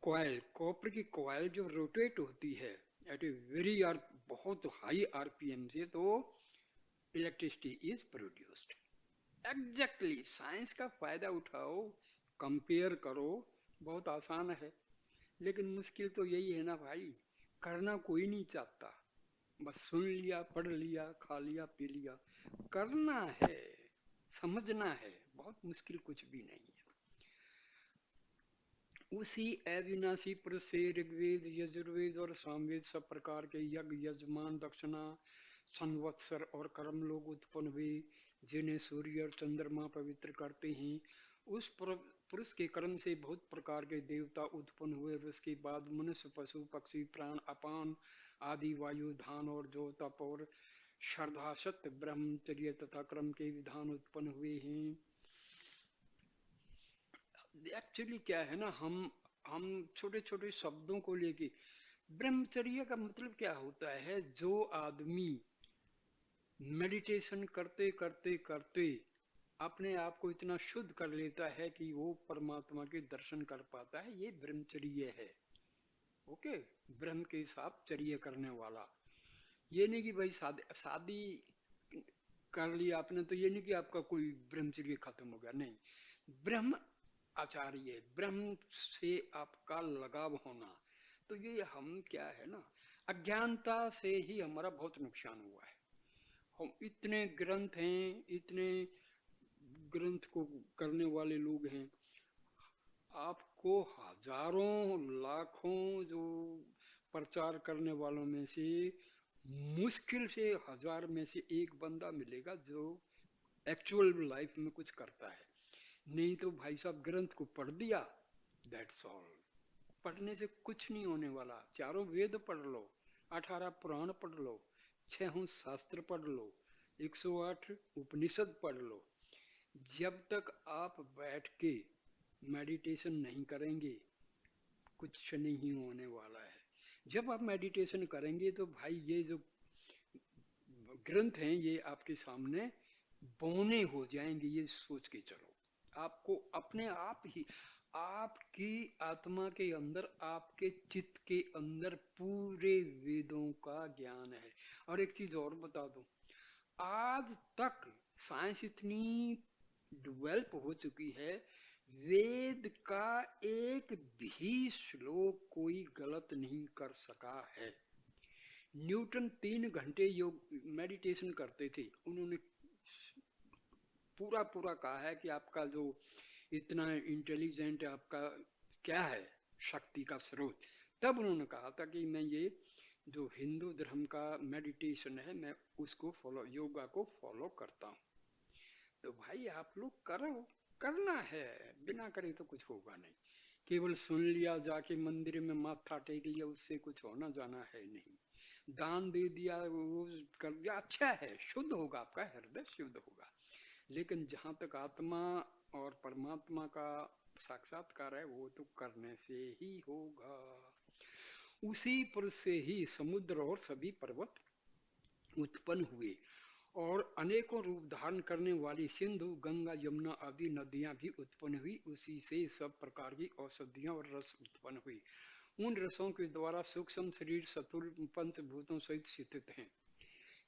कॉयल, कॉपर की कॉयल जो रोटेट होती है एट ए वेरी बहुत हाई आरपीएम से, तो electricity is produced. Exactly, science का फायदा उठाओ, कंपेयर करो, बहुत आसान है। लेकिन मुश्किल तो यही है ना भाई, करना कोई नहीं चाहता, बस सुन लिया, पढ़ लिया, खा लिया, पी लिया। करना है, समझना है, बहुत मुश्किल कुछ भी नहीं है। उसी अविनाशी पुरुष से ऋग्वेद, यजुर्वेद और सामवेद सब प्रकार के यज्ञ, यजमान, दक्षिणा, संवत्सर और कर्म लोग उत्पन्न हुए, जिन्हें सूर्य और चंद्रमा पवित्र करते हैं। उस पुरुष के कर्म से बहुत प्रकार के देवता उत्पन्न हुए, और उसके बाद मनुष्य, पशु, पक्षी, प्राण, अपान आदि, वायु, धान और जो, तप और श्रद्धा, सत्य, ब्रह्मचर्य तथा कर्म के विधान उत्पन्न हुए हैं। एक्चुअली क्या है ना, हम छोटे छोटे शब्दों को लेके, ब्रह्मचर्य का मतलब क्या होता है, जो आदमी मेडिटेशन करते करते करते अपने आप को इतना शुद्ध कर लेता है कि वो परमात्मा के दर्शन कर पाता है, ये ब्रह्मचर्य है। ओके, ब्रह्म के साथ चर्य करने वाला। ये नहीं कि भाई शादी कर लिया आपने तो ये नहीं कि आपका कोई ब्रह्मचर्य खत्म हो गया, नहीं। ब्रह्म आचार्य, ब्रह्म से आपका लगाव होना। तो ये हम क्या है ना, अज्ञानता से ही हमारा बहुत नुकसान हुआ है। हम इतने ग्रंथ हैं, इतने ग्रंथ को करने वाले लोग हैं, आपको हजारों लाखों जो प्रचार करने वालों में से मुश्किल से 1000 में से एक बंदा मिलेगा जो एक्चुअल लाइफ में कुछ करता है। नहीं तो भाई साहब ग्रंथ को पढ़ दिया, दैट्स ऑल। पढ़ने से कुछ नहीं होने वाला। चारों वेद पढ़ लो, 18 पुराण पढ़ लो, 6 शास्त्र पढ़ लो, 108 उपनिषद पढ़ लो, जब तक आप बैठ के मेडिटेशन नहीं करेंगे कुछ नहीं होने वाला है। जब आप मेडिटेशन करेंगे तो भाई ये जो ग्रंथ हैं ये आपके सामने बौने हो जाएंगे, ये सोच के चलो। आपको अपने आप ही, आपकी आत्मा के अंदर, आपके चित्त के अंदर पूरे वेदों का ज्ञान है। और एक चीज और बता दूं, आज तक साइंस इतनी डेवलप हो चुकी है, वेद का एक भी श्लोक कोई गलत नहीं कर सका है। न्यूटन 3 घंटे योग मेडिटेशन करते थे, उन्होंने पूरा पूरा कहा है कि आपका जो इतना इंटेलिजेंट है, आपका क्या है शक्ति का स्रोत। तब उन्होंने कहा था कि मैं ये जो हिंदू धर्म का मेडिटेशन है मैं उसको फॉलो, योगा को फॉलो करता हूँ। तो भाई आप लोग करो, करना है, बिना करे तो कुछ होगा नहीं। केवल सुन लिया, जाके मंदिर में माथा टेक लिया, उससे कुछ होना जाना है नहीं। दान दे दिया, वो कर दिया, अच्छा है, शुद्ध होगा, आपका हृदय शुद्ध होगा। लेकिन जहां तक आत्मा और परमात्मा का साक्षात्कार है वो तो करने से ही होगा। उसी पुरुष से ही समुद्र और सभी पर्वत उत्पन्न हुए, और अनेकों रूप धारण करने वाली सिंधु, गंगा, यमुना आदि नदियां भी उत्पन्न हुई। उसी से सब प्रकार की औषधियां और रस उत्पन्न हुई। उन रसों के द्वारा सूक्ष्म शरीर चतुर पंचभूतों सहित स्थित हैं।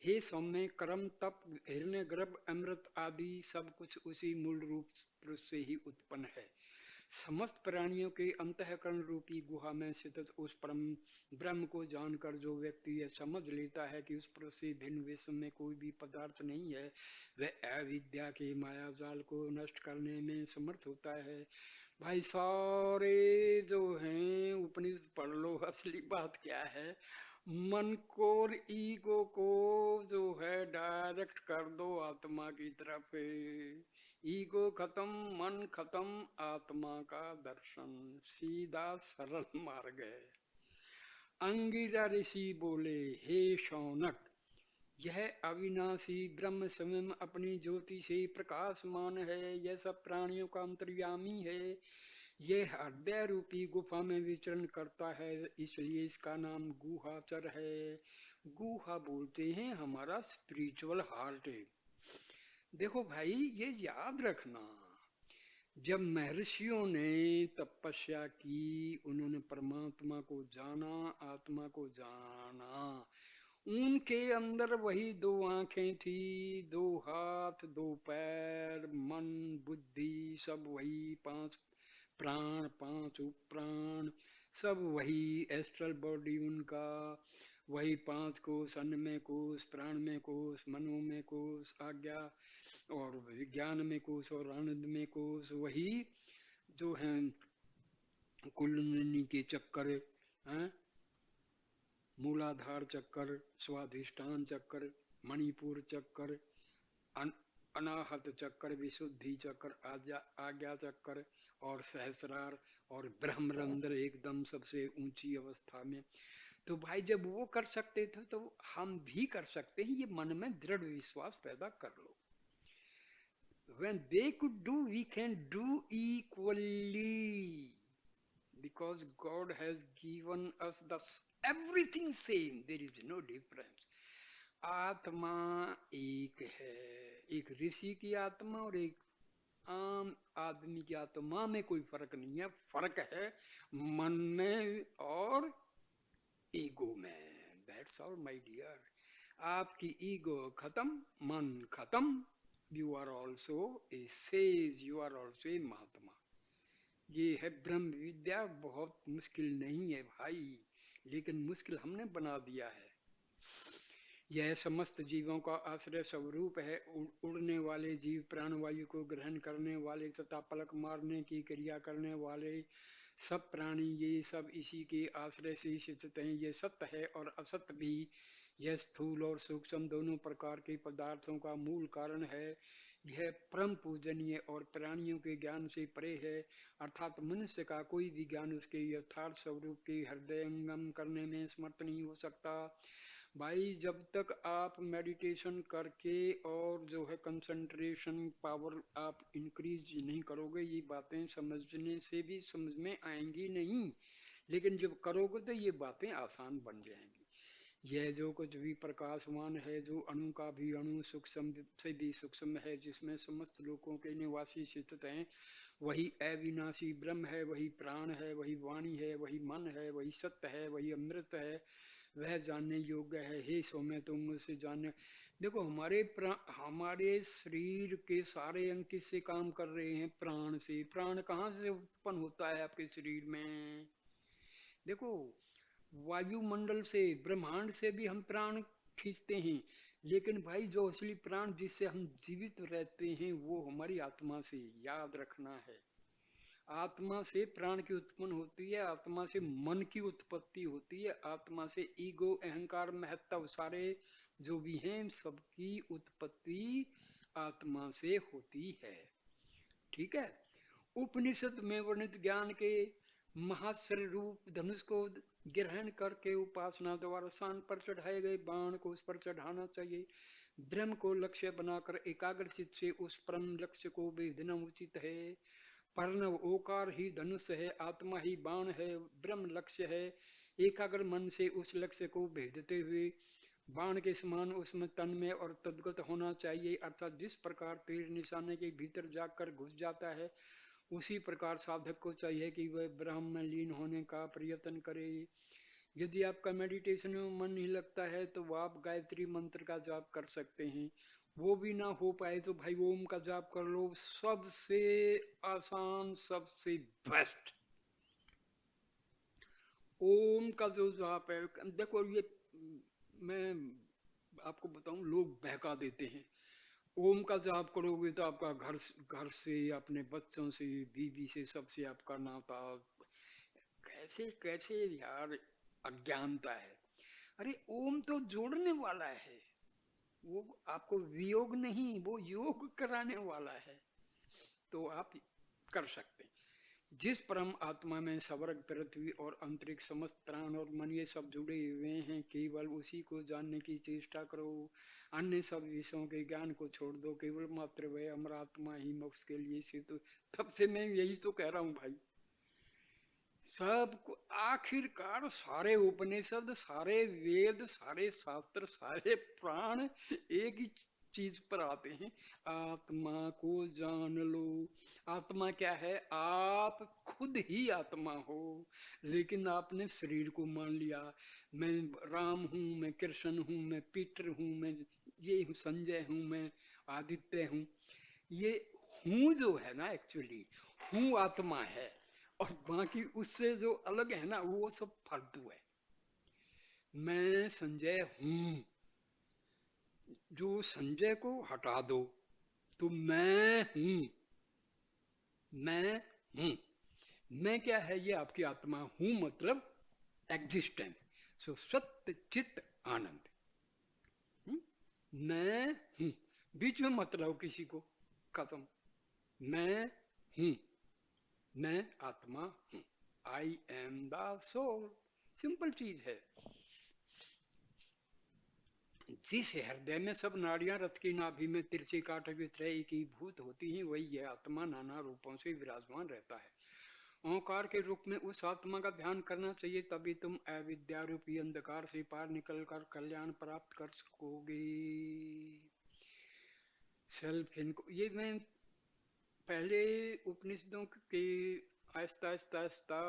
हे सौम्य, कर्म तप हिरण्य गर्भ अमृत आदि सब कुछ उसी मूल रूप पुरुष से ही उत्पन्न है। समस्त प्राणियों के अंतःकरण रूपी गुहा में स्थित उस परम ब्रह्म को जानकर जो व्यक्ति यह समझ लेता है कि उस पुरुष से भिन्न विश्व में कोई भी पदार्थ नहीं है, वह अविद्या के माया जाल को नष्ट करने में समर्थ होता है। भाई सारे जो हैं उपनिषद पढ़ लो, असली बात क्या है, मन को और ईगो को जो है डायरेक्ट कर दो आत्मा की तरफ। ईगो खत्म, मन खत्म, आत्मा का दर्शन, सीधा सरल मार्ग है। अंगिरा ऋषि बोले, हे शौनक, यह अविनाशी ब्रह्म स्वयं अपनी ज्योति से प्रकाशमान है, यह सब प्राणियों का अंतर्यामी है, यह हृदय रूपी गुफा में विचरण करता है, इसलिए इसका नाम गुहाचर है। गुहा बोलते हैं हमारा स्पिरिचुअल हार्ट है। देखो भाई, ये याद रखना, जब महर्षियों ने तपस्या की, उन्होंने परमात्मा को जाना, आत्मा को जाना, उनके अंदर वही दो आंखें थी, दो हाथ, दो पैर, मन बुद्धि सब वही, पांच प्राण, पांच उपप्राण, सब वही, एस्ट्रल बॉडी उनका वही, पांच कोष, अन्न में कोष, प्राण में कोष, मनो में कोष, आज्ञा और विज्ञान में कोष और आनंद में कोष, वही जो है कुंडलिनी के चक्कर हैं, मूलाधार चक्कर, स्वाधिष्ठान चक्कर, मणिपुर चक्कर, अनाहत चक्कर, विशुद्धि चक्कर, आज्ञा चक्कर और सहस्रार और ब्रह्मरंध्र एकदम सबसे ऊंची अवस्था में। तो भाई जब वो कर सकते थे तो हम भी कर सकते हैं, ये मन में दृढ़ विश्वास पैदा कर लो। When they could do, we can do equally, because God has given us the everything same, there is no difference. आत्मा एक है, एक ऋषि की आत्मा और एक आम आदमी की आत्मा में कोई फर्क नहीं है, फर्क है मन में और ईगो में। That's all my dear. आपकी ईगो खत्म, मन खत्म, you are also a sage, you are also a Mahatma. ये है ब्रह्म विद्या, बहुत मुश्किल नहीं है भाई, लेकिन मुश्किल हमने बना दिया है। यह समस्त जीवों का आश्रय स्वरूप है, उड़ने वाले जीव, प्राणवायु को ग्रहण करने वाले तथा पलक मारने की क्रिया करने वाले सब प्राणी, ये सब इसी के आश्रय से स्थित हैं। ये सत्य है और असत्य भी, यह स्थूल और सूक्ष्म दोनों प्रकार के पदार्थों का मूल कारण है। यह परम पूजनीय और प्राणियों के ज्ञान से परे है, अर्थात मनुष्य का कोई भी ज्ञान उसके यथार्थ स्वरूप के हृदयंगम करने में समर्थ नहीं हो सकता। भाई जब तक आप मेडिटेशन करके और जो है कंसंट्रेशन पावर आप इंक्रीज नहीं करोगे, ये बातें समझने से भी समझ में आएंगी नहीं, लेकिन जब करोगे तो ये बातें आसान बन जाएंगी। यह जो कुछ भी प्रकाशमान है, जो अणु का भी अणु, सूक्ष्म से भी सूक्ष्म है, जिसमें समस्त लोगों के निवासी स्थित हैं, वही अविनाशी ब्रह्म है, वही प्राण है, वही वाणी है, वही मन है, वही सत्य है, वही अमृत है, वह जानने योग्य है। हे सौम्य, तुम मुझसे जानने। देखो हमारे शरीर के सारे अंग किससे काम कर रहे हैं? प्राण से। प्राण कहाँ से उत्पन्न होता है आपके शरीर में? देखो, वायुमंडल से, ब्रह्मांड से भी हम प्राण खींचते हैं, लेकिन भाई जो असली प्राण जिससे हम जीवित रहते हैं वो हमारी आत्मा से, याद रखना है। आत्मा से प्राण की उत्पन्न होती है, आत्मा से मन की उत्पत्ति होती है, आत्मा से ईगो, अहंकार, महत्व सारे जो भी हैं सबकी उत्पत्ति आत्मा से होती है। ठीक है। उपनिषद में वर्णित ज्ञान के महाश्चर्य रूप धनुष को ग्रहण करके उपासना द्वारा शान पर चढ़ाए गए बाण को उस पर चढ़ाना चाहिए। ब्रह्म को लक्ष्य बनाकर एकाग्रचित से उस परम लक्ष्य को भेदना उचित है। प्रणव ओकार ही धनुष है, आत्मा ही बाण है, ब्रह्म लक्ष्य है। एकाग्र मन से उस लक्ष्य को भेदते हुए बाण के समान उसमें तन्मय और तद्गत होना चाहिए, अर्थात जिस प्रकार तीर निशाने के भीतर जाकर घुस जाता है, उसी प्रकार साधक को चाहिए कि वह ब्रह्म में लीन होने का प्रयत्न करे। यदि आपका मेडिटेशन में मन नहीं लगता है तो आप गायत्री मंत्र का जाप कर सकते हैं। वो भी ना हो पाए तो भाई ओम का जाप कर लो, सबसे आसान, सबसे बेस्ट। ओम का जो जाप है, देखो ये मैं आपको बताऊं, लोग बहका देते हैं। ओम का जाप करोगे तो आपका घर घर से, अपने बच्चों से, बीवी से, सबसे आपका नाता, कैसे कैसे यार, अज्ञानता है। अरे ओम तो जोड़ने वाला है, वो आपको वियोग नहीं, वो योग कराने वाला है। तो आप कर सकते हैं। जिस परम आत्मा में स्वर्ग, पृथ्वी और अंतरिक्ष, समस्त प्राण और मन ये सब जुड़े हुए हैं, केवल उसी को जानने की चेष्टा करो। अन्य सब विषयों के ज्ञान को छोड़ दो, केवल मात्र वह अमर आत्मा ही मोक्ष के लिए सिद्ध। तब से मैं यही तो कह रहा हूँ भाई, सब आखिरकार सारे उपनिषद, सारे वेद, सारे शास्त्र, सारे प्राण एक ही चीज पर आते हैं, आत्मा को जान लो। आत्मा क्या है? आप खुद ही आत्मा हो, लेकिन आपने शरीर को मान लिया। मैं राम हूं, मैं कृष्ण हूं, मैं पीटर हूं, मैं ये हूं, संजय हूं, मैं आदित्य हूं। ये हूं जो है ना, एक्चुअली हूं आत्मा है, और बाकी उससे जो अलग है ना, वो सब फालतू है। मैं संजय हूं, जो संजय को हटा दो तो मैं हूं। मैं हूं, मैं क्या है? ये आपकी आत्मा, हूं मतलब एग्जिस्टेंस। सो सत्य चित्त आनंद। हुँ? मैं हूं, बीच में मतलब किसी को, खत्म। मैं हूं, मैं आत्मा हूं। I am the soul. Simple चीज है। जिस हृदय में सब नाड़ियां रथ की नाभि में तिरछी कांट वित्रय एकीभूत होती हैं, वही यह आत्मा नाना रूपों से विराजमान रहता है। ओंकार के रूप में उस आत्मा का ध्यान करना चाहिए, तभी तुम अविद्या रूपी अंधकार से पार निकलकर कल्याण प्राप्त कर सकोगे। सेल्फ इनको ये मैं पहले उपनिषदों के आहिस्ता आहिस्ता आहिस्ता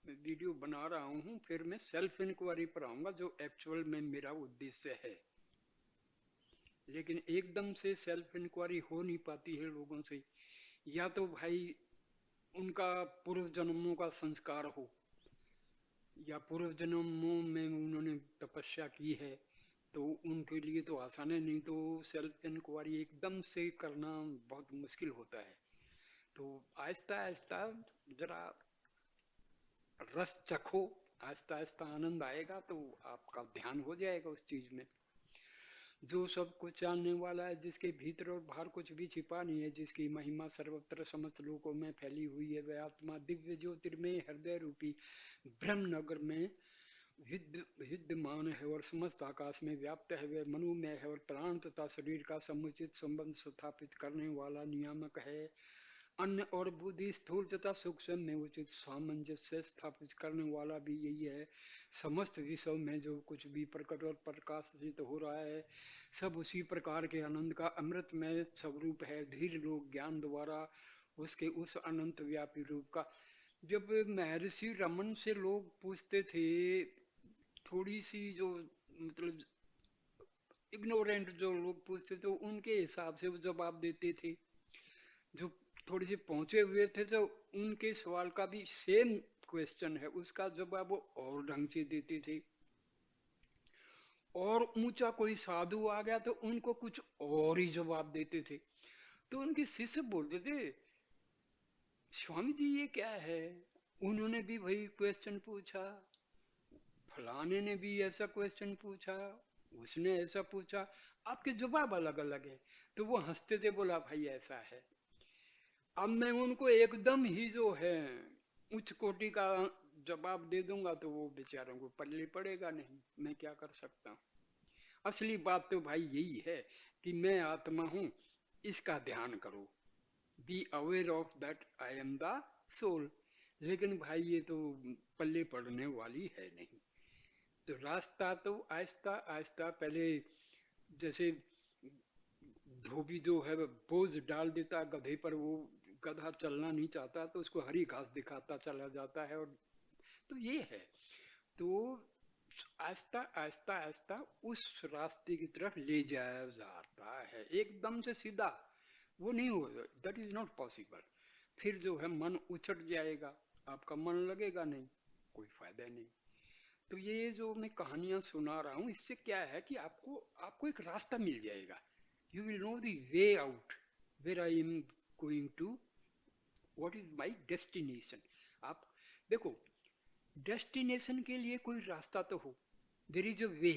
वीडियो बना रहा हूँ, फिर मैं सेल्फ इंक्वायरी पर आऊंगा, जो एक्चुअल में मेरा उद्देश्य है। लेकिन एकदम से सेल्फ इंक्वायरी हो नहीं पाती है लोगों से, या तो भाई उनका पूर्व जन्मों का संस्कार हो, या पूर्व जन्मों में उन्होंने तपस्या की है, तो उनके लिए तो आसान है। नहीं तो सेल्फ इंक्वायरी एकदम से करना बहुत मुश्किल होता है। तो आहिस्ता आहिस्ता जरा रस चखो, आहिस्ता आहिस्ता आनंद आएगा, तो आपका ध्यान हो जाएगा उस चीज में। जो सब कुछ जानने वाला है, जिसके भीतर और बाहर कुछ भी छिपा नहीं है, जिसकी महिमा सर्वत्र समस्त लोकों में फैली हुई है, वह आत्मा दिव्य ज्योतिर्मय हृदय रूपी ब्रह्म नगर में विद्यमान है और समस्त आकाश में व्याप्त है। वह मनोमय है और प्राण तथा शरीर का समुचित संबंध स्थापित करने वाला नियामक है। अन्न और बुद्धि, स्थूल तथा सूक्ष्म में उचित सामंजस्य स्थापित करने वाला भी यही है। समस्त विषयों में जो कुछ भी प्रकट और प्रकाशित हो रहा है, सब उसी प्रकार के आनंद का अमृतमय स्वरूप है। धीर लोग ज्ञान द्वारा उसके उस अनंत व्यापी रूप का, जब महर्षि रमन से लोग पूछते थे, थोड़ी सी जो मतलब इग्नोरेंट जो लोग पूछते थे, उनके हिसाब से वो जवाब देते थे। जो थोड़ी सी पहुंचे हुए थे, तो उनके सवाल का भी सेम क्वेश्चन है, उसका जवाब वो और ढंग से देते थे। और ऊंचा कोई साधु आ गया तो उनको कुछ और ही जवाब देते थे। तो उनके शिष्य बोलते थे, स्वामी जी ये क्या है? उन्होंने भी वही क्वेश्चन पूछा, फलाने ने भी ऐसा क्वेश्चन पूछा, उसने ऐसा पूछा, आपके जवाब अलग अलग है। तो वो हंसते थे, बोला भाई ऐसा है। अब मैं उनको एकदम ही जो है उच्च कोटि का जवाब दे दूंगा तो वो बेचारों को पल्ले पड़ेगा नहीं, मैं क्या कर सकता हूँ। असली बात तो भाई यही है कि मैं आत्मा हूँ, इसका ध्यान करो। Be aware of that I am the soul. लेकिन भाई ये तो पल्ले पड़ने वाली है नहीं। तो रास्ता तो आहिस्ता आहिस्ता, पहले जैसे धोबी जो है बोझ डाल देता गधे पर, वो गधा चलना नहीं चाहता तो उसको हरी घास दिखाता चला जाता है। और तो ये है। तो आहिस्ता आहिस्ता आहिस्ता उस रास्ते की तरफ ले जाया जाता है, एकदम से सीधा वो नहीं हो, दैट इज नॉट पॉसिबल। फिर जो है मन उछट जाएगा, आपका मन लगेगा नहीं, कोई फायदा नहीं। तो ये जो मैं कहानियां सुना रहा हूँ, इससे क्या है कि आपको आपको एक रास्ता मिल जाएगा। You will know the way out, where I am going to, what is my destination. आप देखो, डेस्टिनेशन के लिए कोई रास्ता तो हो, there is a way,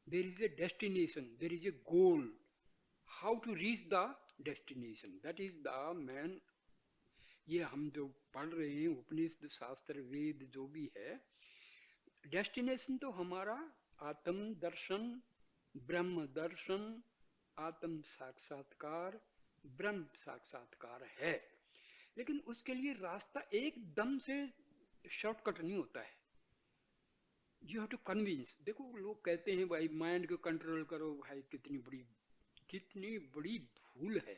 there is a destination, there is a goal, how to reach the destination, that is the main. ये हम जो पढ़ रहे हैं उपनिषद शास्त्र वेद जो भी है, डेस्टिनेशन तो हमारा आत्म दर्शन, ब्रह्म दर्शन, आत्म साक्षात्कार, ब्रह्म साक्षात्कार है। लेकिन उसके लिए रास्ता एकदम से शॉर्टकट नहीं होता है, यू हैव टू कन्विंस। देखो लोग कहते हैं भाई माइंड को कंट्रोल करो, भाई कितनी बड़ी भूल है।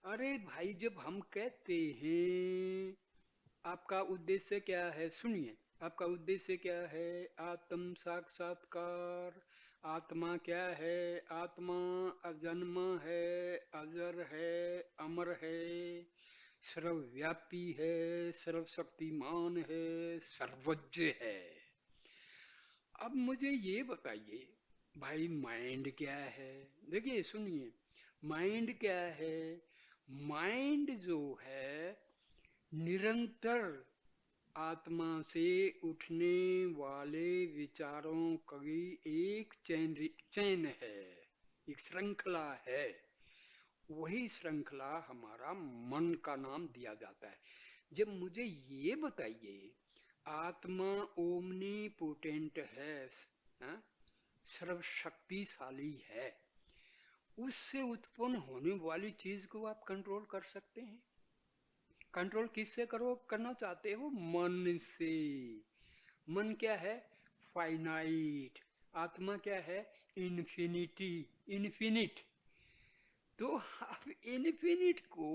अरे भाई जब हम कहते हैं आपका उद्देश्य क्या है, सुनिए, आपका उद्देश्य क्या है, आत्म साक्षात्कार। आत्मा क्या है, आत्मा अजन्म है, अजर है, अमर है, सर्वव्यापी है, सर्वशक्तिमान है, सर्वज्ञ है। अब मुझे ये बताइए भाई माइंड क्या है। देखिए सुनिए, माइंड क्या है, माइंड जो है निरंतर आत्मा से उठने वाले विचारों की एक चैन है, एक श्रृंखला है। वही श्रृंखला हमारा मन का नाम दिया जाता है। जब मुझे ये बताइए आत्मा ओमनी पोटेंट है, हाँ? सर्वशक्तिशाली है, उससे उत्पन्न होने वाली चीज को आप कंट्रोल कर सकते हैं? कंट्रोल किससे करो, करना चाहते हो? मन से। मन क्या है, फाइनाइट। आत्मा क्या है, इन्फिनिटी, इन्फिनिट। तो आप इन्फिनिट को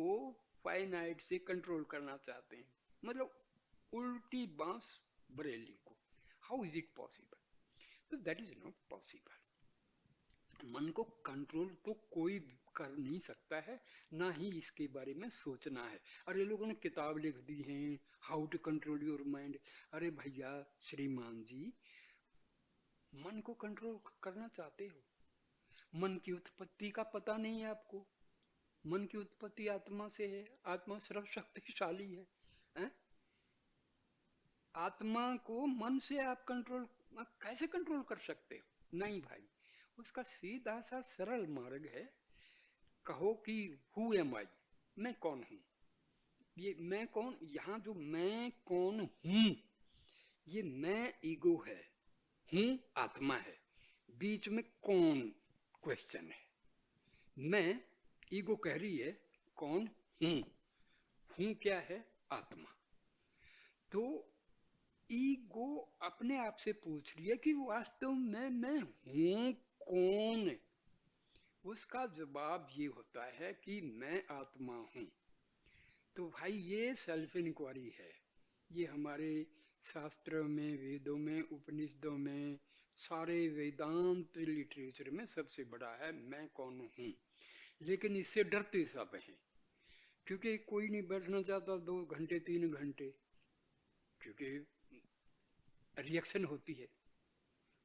फाइनाइट से कंट्रोल करना चाहते हैं, मतलब उल्टी बांस बरेली को। How is it possible? तो दैट इज नॉट पॉसिबल। मन को कंट्रोल तो कोई कर नहीं सकता है, ना ही इसके बारे में सोचना है। अरे लोगों ने किताब लिख दी है, how to control your mind. अरे भैया श्रीमान जी, मन को कंट्रोल करना चाहते हो, मन की उत्पत्ति का पता नहीं है आपको। मन की उत्पत्ति आत्मा से है, आत्मा सर्वशक्तिशाली है? आत्मा को मन से आप कंट्रोल कैसे कंट्रोल कर सकते हो? नहीं भाई, उसका सीधा सा सरल मार्ग है, कहो कि हु एम आई, मैं कौन हूं। ये मैं कौन, यहाँ जो मैं कौन हूं, ये मैं ईगो है, हूं आत्मा है, बीच में कौन क्वेश्चन है। मैं ईगो कह रही है कौन हूं, हूं क्या है, आत्मा। तो ईगो अपने आप से पूछ रही है कि वास्तव में मैं हूं कौन। उसका जवाब ये होता है कि मैं आत्मा हूं। तो भाई ये सेल्फ इंक्वायरी है, ये हमारे शास्त्रों में, वेदों में, उपनिषदों में, सारे वेदांत लिटरेचर में सबसे बड़ा है मैं कौन हूं। लेकिन इससे डरते सब हैं, क्योंकि कोई नहीं बैठना चाहता 2 घंटे 3 घंटे, क्योंकि रिएक्शन होती है।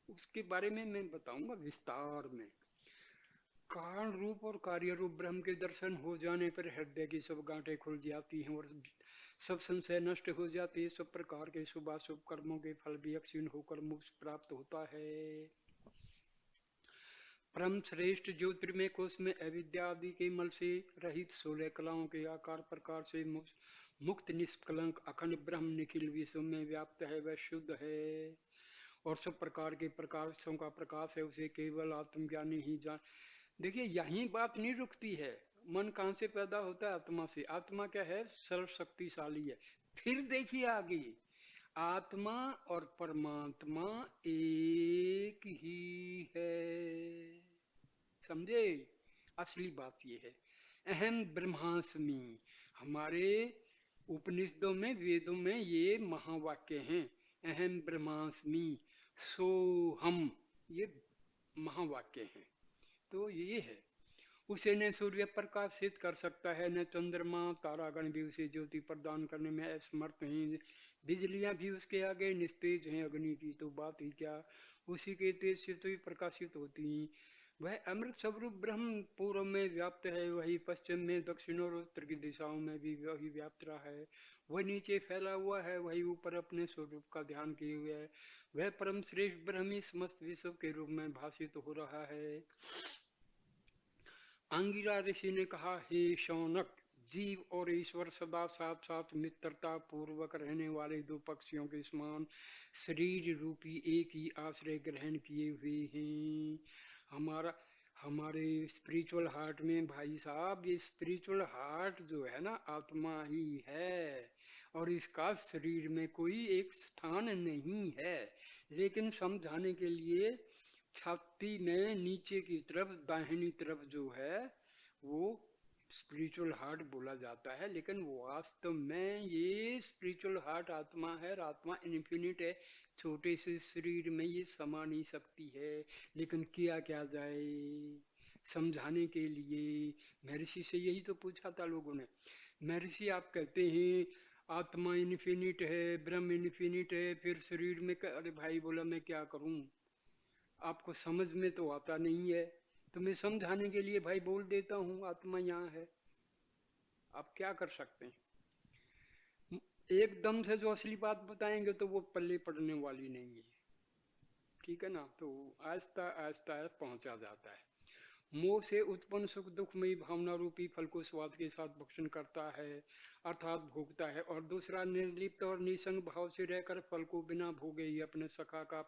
उसके बारे में मैं बताऊंगा विस्तार में। कारण रूप और कार्य रूप ब्रह्म के दर्शन हो जाने पर हृदय की सब गांठें खुल जाती हैं और सब संशय नष्ट हो जाती है। सब प्रकार के शुभ अशुभ कर्मों के फल भी क्षीण होकर मोक्ष प्राप्त होता है। परम श्रेष्ठ ज्योतिर्मय कोश में अविद्या आदि के मल से रहित 16 कलाओं के आकार प्रकार से मुक्त निष्कलंक अखंड ब्रह्म निखिल विश्व में व्याप्त है, वह शुद्ध है और सब प्रकार के प्रकाशों का प्रकाश है, उसे केवल आत्मज्ञानी ही जान। देखिए यही बात नहीं रुकती है। मन कहाँ से पैदा होता है, आत्मा से। आत्मा क्या है, सर्वशक्तिशाली है। फिर देखिए आगे, आत्मा और परमात्मा एक ही है। समझे? असली बात ये है, अहम ब्रह्मास्मि। हमारे उपनिषदों में, वेदों में ये महावाक्य हैं, अहम ब्रह्मास्मि, सो हम, ये महावाक्य हैं। तो ये है, उसे न सूर्य प्रकाशित कर सकता है, न चंद्रमा, तारागण भी उसे ज्योति प्रदान करने में असमर्थ हैं, बिजलियां भी उसके आगे निस्तेज हैं, अग्नि की तो बात ही क्या, उसी के तेज से तो ही प्रकाशित होती हैं। वह अमृत स्वरूप ब्रह्म पूर्व में व्याप्त है, वही पश्चिम में, दक्षिण और उत्तर की दिशाओं में भी वही व्याप्त रहा है। वह नीचे फैला हुआ है, वही ऊपर अपने स्वरूप का ध्यान किए हुए है। वह परम श्रेष्ठ ब्रह्म ही समस्त विश्व के रूप में भाषित हो रहा है। अंगिरा ऋषि ने कहा, हे शौनक, जीव और ईश्वर सदा साथ साथ मित्रता पूर्वक रहने वाले दो पक्षियों के समान शरीर रूपी एक ही आश्रय ग्रहण किए हुए हैं। हमारा हमारे स्पिरिचुअल हार्ट में भाई साहब, ये स्पिरिचुअल हार्ट जो है ना, आत्मा ही है, और इसका शरीर में कोई एक स्थान नहीं है। लेकिन समझाने के लिए छाती में नीचे की तरफ दाहिनी तरफ जो है वो स्पिरिचुअल हार्ट बोला जाता है, लेकिन वास्तव में ये स्पिरिचुअल हार्ट आत्मा है, और आत्मा इन्फिनिट है। छोटे से शरीर में ये समा नहीं सकती है, लेकिन किया क्या जाए समझाने के लिए। महर्षि से यही तो पूछा था लोगों ने, महर्षि आप कहते हैं आत्मा इन्फिनिट है, ब्रह्म इन्फिनिट है, फिर शरीर में अरे भाई बोला मैं क्या करूं, आपको समझ में तो आता नहीं है, तो मैं समझाने के लिए भाई बोल देता हूँ आत्मा यहाँ है, आप क्या कर सकते हैं। एकदम से जो असली बात बताएंगे तो वो पल्ले पड़ने वाली नहीं है, ठीक है ना, तो आहिस्ता आहिस्ता पहुंचा जाता है। मोह से उत्पन्न सुख दुखमयी भावना रूपी फल को स्वाद के साथ भक्षण करता है, अर्थात भोगता है, और दूसरा निर्लिप्त और निसंग भाव से रहकर फल को बिना भोगे ही अपने सखा का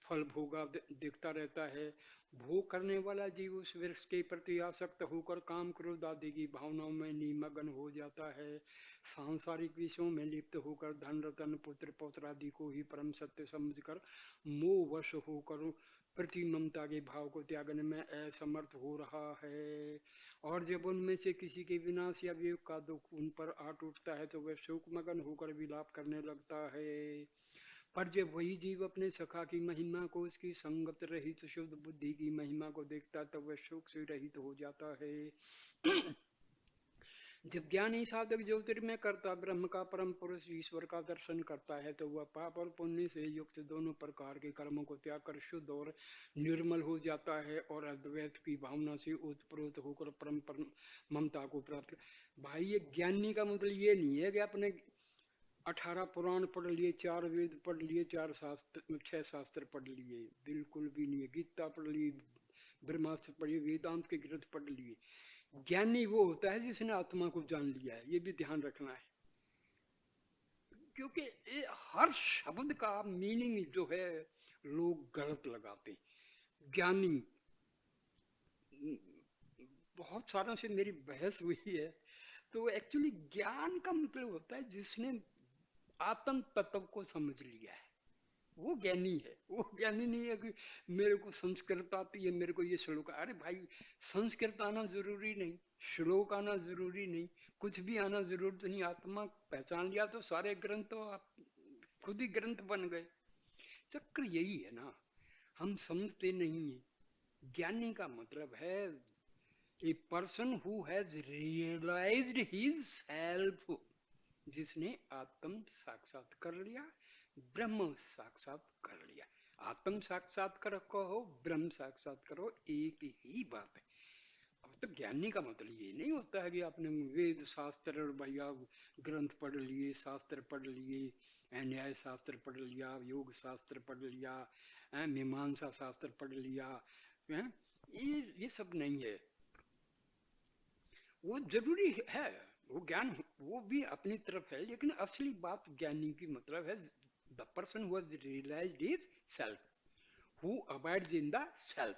फल भोगा देखता रहता है। भोग करने वाला जीव उस वृक्ष के प्रति आसक्त होकर काम क्रोध आदि की भावनाओं में निमग्न हो जाता है। सांसारिक विषयों में लिप्त होकर धन रतन पुत्र पौत्र आदि को ही परम सत्य समझकर मोहवश होकर प्रति ममता के भाव को त्यागने में असमर्थ हो रहा है। और जब उनमें से किसी के विनाश या वियोग का दुख उन पर आ टूटता है तो वह शोकमगन होकर विलाप करने लगता है। पर जब वही जीव अपने सखा की महिमा को, उसकी संगत रहित शुद्ध बुद्धि की महिमा को देखता तब वह शोक से रहित हो जाता है। जब ज्ञानी साधक ज्योतिर्मय करता ब्रह्म का परम पुरुष ईश्वर का दर्शन करता है तो वह पाप और पुण्य से युक्त दोनों प्रकार के कर्मों को त्याग कर शुद्ध और निर्मल हो जाता है, और अद्वैत की भावना से उत्प्रोत होकर परम परम ममता को प्राप्त। भाई ये ज्ञानी का मतलब ये नहीं है कि अपने 18 पुराण पढ़ लिए, 4 वेद पढ़ लिए, 4 शास्त्र 6 शास्त्र पढ़ लिए, बिल्कुल भी नहीं है। गीता पढ़ ली, ब्रह्मास्त्र पढ़िए, वेदांत के ग्रंथ पढ़ लिए। ज्ञानी वो होता है जिसने आत्मा को जान लिया है, ये भी ध्यान रखना है, क्योंकि ये हर शब्द का मीनिंग जो है लोग गलत लगाते हैं। ज्ञानी, बहुत सारों से मेरी बहस हुई है, तो एक्चुअली ज्ञान का मतलब होता है जिसने आत्म तत्व को समझ लिया है, वो ज्ञानी है। वो ज्ञानी नहीं है कि मेरे को संस्कृत आती है, मेरे को ये श्लोक, अरे भाई संस्कृत आना जरूरी नहीं, श्लोक आना जरूरी नहीं, कुछ भी आना जरूरी तो नहीं। आत्मा पहचान लिया तो सारे ग्रंथ तो आप खुद ही ग्रंथ बन गए। चक्र यही है ना, हम समझते नहीं है। ज्ञानी का मतलब है a person who has realized his self, जिसने आत्म साक्षात कर लिया, ब्रह्म साक्षात कर लिया। आत्म साक्षात्कार कहो, ब्रह्म साक्षात करो, एक ही बात है। अब तो ज्ञानी का मतलब ये नहीं होता है कि आपने वेद शास्त्र और भैया ग्रंथ पढ़ लिए, शास्त्र पढ़ लिए, न्याय शास्त्र पढ़ लिया, योग शास्त्र पढ़ लिया, मीमांसा शास्त्र पढ़ लिया, है? ये सब नहीं है। वो जरूरी है, वो ज्ञान वो भी अपनी तरफ है, लेकिन असली बात ज्ञानी की मतलब है the person who has realized his self, who abides in the self,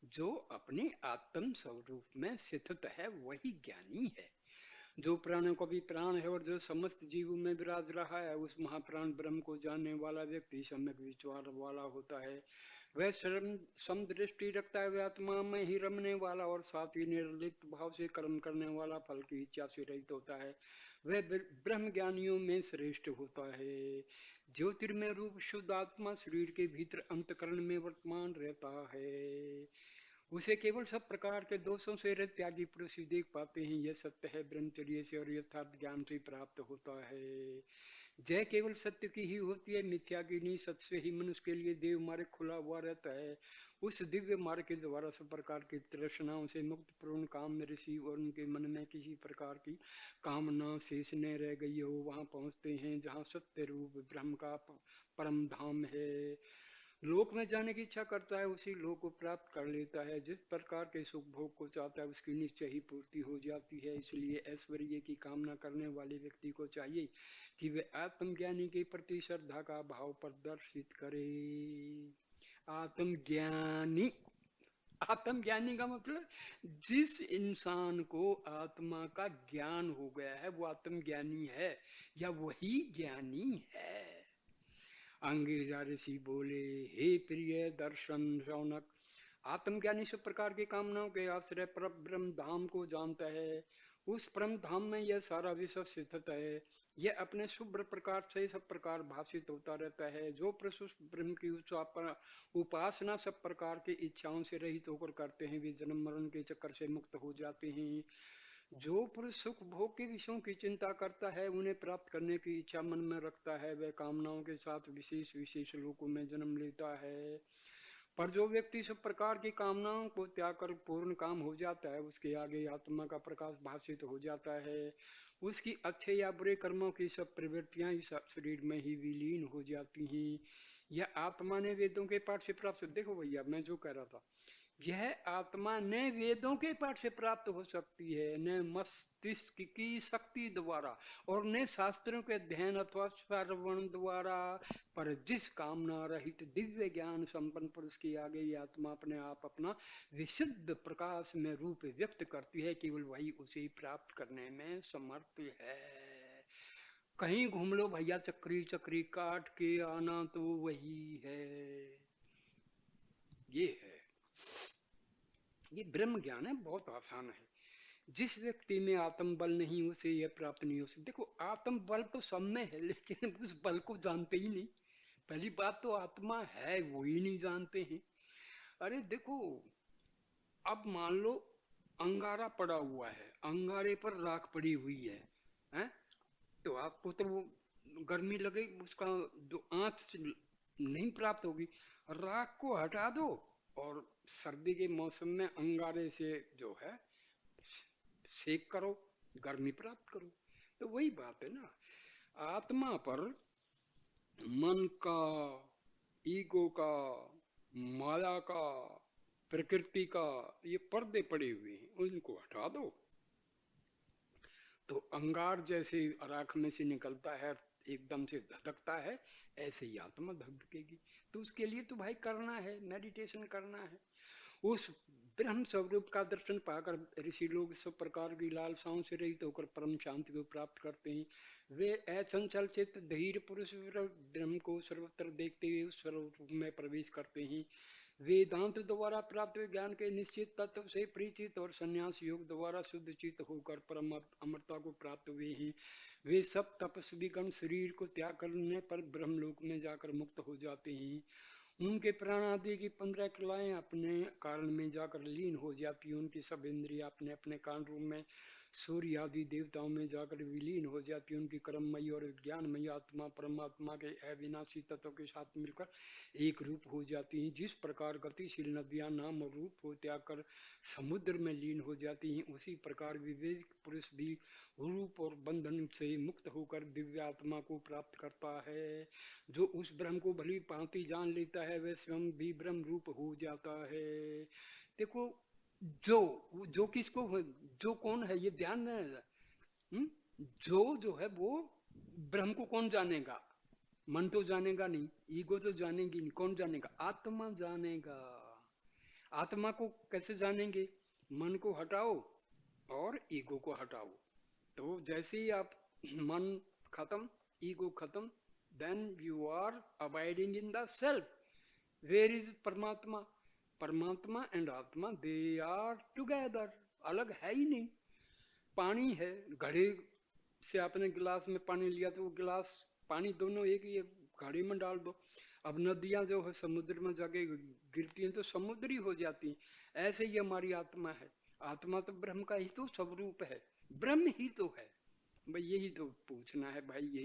जो अपने आत्म स्वरूप में स्थित है वही ज्ञानी है। जो प्राणों का भी प्राण है और जो समस्त जीवों में विराज रहा है, उस महाप्राण ब्रह्म को जानने वाला व्यक्ति सम्यक विचार वाला होता है। वह समदृष्टि रखता है, वह आत्मा में ही रमने वाला और साथ ही निर्लिप्त भाव से कर्म करने वाला, फल की इच्छा से रहित होता है, वह ब्रह्म ज्ञानियों में श्रेष्ठ होता है। ज्योतिर्मय रूप शुद्ध आत्मा शरीर के भीतर अंतकरण में वर्तमान रहता है। उसे केवल सब प्रकार के दोषों से रहित त्यागी पुरुष ही देख पाते हैं। यह सत्य है ब्रह्मचर्य से और यथार्थ ज्ञान से प्राप्त होता है। जय केवल सत्य की ही होती है, मिथ्या की नहीं। सत्य से ही मनुष्य के लिए देव मार्ग खुला हुआ रहता है। उस दिव्य मार्ग के द्वारा सब प्रकार की तृष्णाओं से मुक्त पूर्ण काम में ऋषि और उनके मन में किसी प्रकार की कामना शेष न रह गई हो, वहां पहुंचते हैं जहां सत्य रूप ब्रह्म का परम धाम है। लोक में जाने की इच्छा करता है, उसी लोक को प्राप्त कर लेता है। जिस प्रकार के सुख भोग को चाहता है उसकी निश्चय ही पूर्ति हो जाती है। इसलिए ऐश्वर्य की कामना करने वाले व्यक्ति को चाहिए कि वे आत्मज्ञानी के प्रति श्रद्धा का भाव प्रदर्शित करे। आत्मज्ञानी, आत्मज्ञानी का मतलब जिस इंसान को आत्मा का ज्ञान हो गया है वो आत्मज्ञानी है या वही ज्ञानी है। अंगिरा ऋषि बोले, हे प्रिय दर्शन रौनक, आत्मज्ञानी सब प्रकार की कामनाओं के आश्रय पर ब्रह्म धाम को जानता है। उस परम धाम में यह सारा विश्व स्थित है। यह अपने शुभ्र प्रकार से सब प्रकार भाषित होता रहता है। जो पुरुष उस ब्रह्म की उपासना सब प्रकार की इच्छाओं से रहित होकर करते हैं, वे जन्म मरण के चक्कर से मुक्त हो जाते हैं। जो पुरुष सुख भोग के विषयों की चिंता करता है, उन्हें प्राप्त करने की इच्छा मन में रखता है, वह कामनाओं के साथ विशेष विशेष लोकों में जन्म लेता है। पर जो व्यक्ति सब प्रकार की कामनाओं को त्याग कर पूर्ण काम हो जाता है, उसके आगे आत्मा का प्रकाश भाषित हो जाता है। उसकी अच्छे या बुरे कर्मों की सब प्रवृत्तियां इस शरीर में ही विलीन हो जाती हैं। यह आत्मा ने वेदों के पाठ से प्राप्त, देखो भैया मैं जो कह रहा था, यह आत्मा न वेदों के पाठ से प्राप्त हो सकती है, न मस्तिष्क की शक्ति द्वारा और न शास्त्रों के अध्ययन अथवा श्रवण द्वारा। पर जिस कामना रहित दिव्य ज्ञान संपन्न पुरुष के आगे ये आत्मा अपने आप अपना विशुद्ध प्रकाश में रूप व्यक्त करती है, केवल वही उसे प्राप्त करने में समर्थ है। कहीं घूम लो भैया, चक्री चक्री काट के आना तो वही है। ये है, ये ब्रह्म ज्ञान है, बहुत आसान है। जिस व्यक्ति में आत्म बल नहीं उसे यह प्राप्त नहीं हो सकती। देखो आत्म बल तो सब में है, लेकिन उस बल को जानते ही नहीं। पहली बात तो आत्मा है वो ही नहीं जानते हैं। अरे देखो, अब मान लो अंगारा पड़ा हुआ है, अंगारे पर राख पड़ी हुई है? तो आपको तो वो गर्मी लगे, उसका जो आंच नहीं प्राप्त होगी। राख को हटा दो और सर्दी के मौसम में अंगारे से जो है सेक करो, गर्मी प्राप्त करो। तो वही बात है ना, आत्मा पर मन का, ईगो का, माया का, प्रकृति का ये पर्दे पड़े हुए हैं, उनको हटा दो तो अंगार जैसे राख में से निकलता है, एकदम से धधकता है, ऐसे ही आत्मा धधकेगी। तो उसके लिए तो भाई करना है, मेडिटेशन करना है। उस ब्रह्म स्वरूप का दर्शन पाकर ऋषि लोग सब प्रकार की लालसाओं से रहित होकर परम शांति को प्राप्त करते हैं। वे अचंचल चित्त धीर पुरुष ब्रह्म को सर्वत्र देखते हुए उस स्वरूप में प्रवेश करते हैं। वेदांत द्वारा प्राप्त ज्ञान के निश्चित तत्व से परिचित और संन्यास योग द्वारा शुद्ध चित्त होकर परम अमरता को प्राप्त हुए हैं। वे सब तपस्वी गण शरीर को त्याग करने पर ब्रह्मलोक में जाकर मुक्त हो जाते हैं। उनके प्राण आदि की 15 कलाएं अपने कारण में जाकर लीन हो जाती है। उनकी सब इंद्रिया अपने अपने कारण रूप में सूर्य आदि देवताओं में जाकर विलीन हो जाती है। उनकी कर्ममयी और ज्ञानमयी आत्मा परमात्मा के अविनाशी तत्व के साथ मिलकर एक रूप हो जाती हैं। जिस प्रकार गतिशील नदियां नाम और रूप को त्याग कर समुद्र में लीन हो जाती हैं, उसी प्रकार विवेक पुरुष भी रूप और बंधन से मुक्त होकर दिव्य आत्मा को प्राप्त करता है। जो उस ब्रह्म को भली भांति जान लेता है वह स्वयं भी ब्रह्म रूप हो जाता है। देखो, जो जो किसको, जो कौन है ये ध्यान में है। जो है वो ब्रह्म को कौन जानेगा? मन तो जानेगा नहीं, ईगो तो जानेगी नहीं, कौन जानेगा? आत्मा जानेगा। आत्मा को कैसे जानेंगे? मन को हटाओ और ईगो को हटाओ। तो जैसे ही आप मन खत्म, ईगो खत्म, then you are abiding in the self. Where is परमात्मा? परमात्मा एंड आत्मा दे आर टुगेदर, अलग है ही नहीं। पानी है, घड़े से आपने गिलास में पानी लिया तो वो गिलास पानी दोनों एक ही है, घड़े में डाल दो। अब नदियां जो है समुद्र में जाके गिरती हैं तो समुद्री हो जाती हैं। ऐसे ही हमारी आत्मा है, आत्मा तो ब्रह्म का ही तो स्वरूप है, ब्रह्म ही तो है। भाई यही तो पूछना है भाई, यही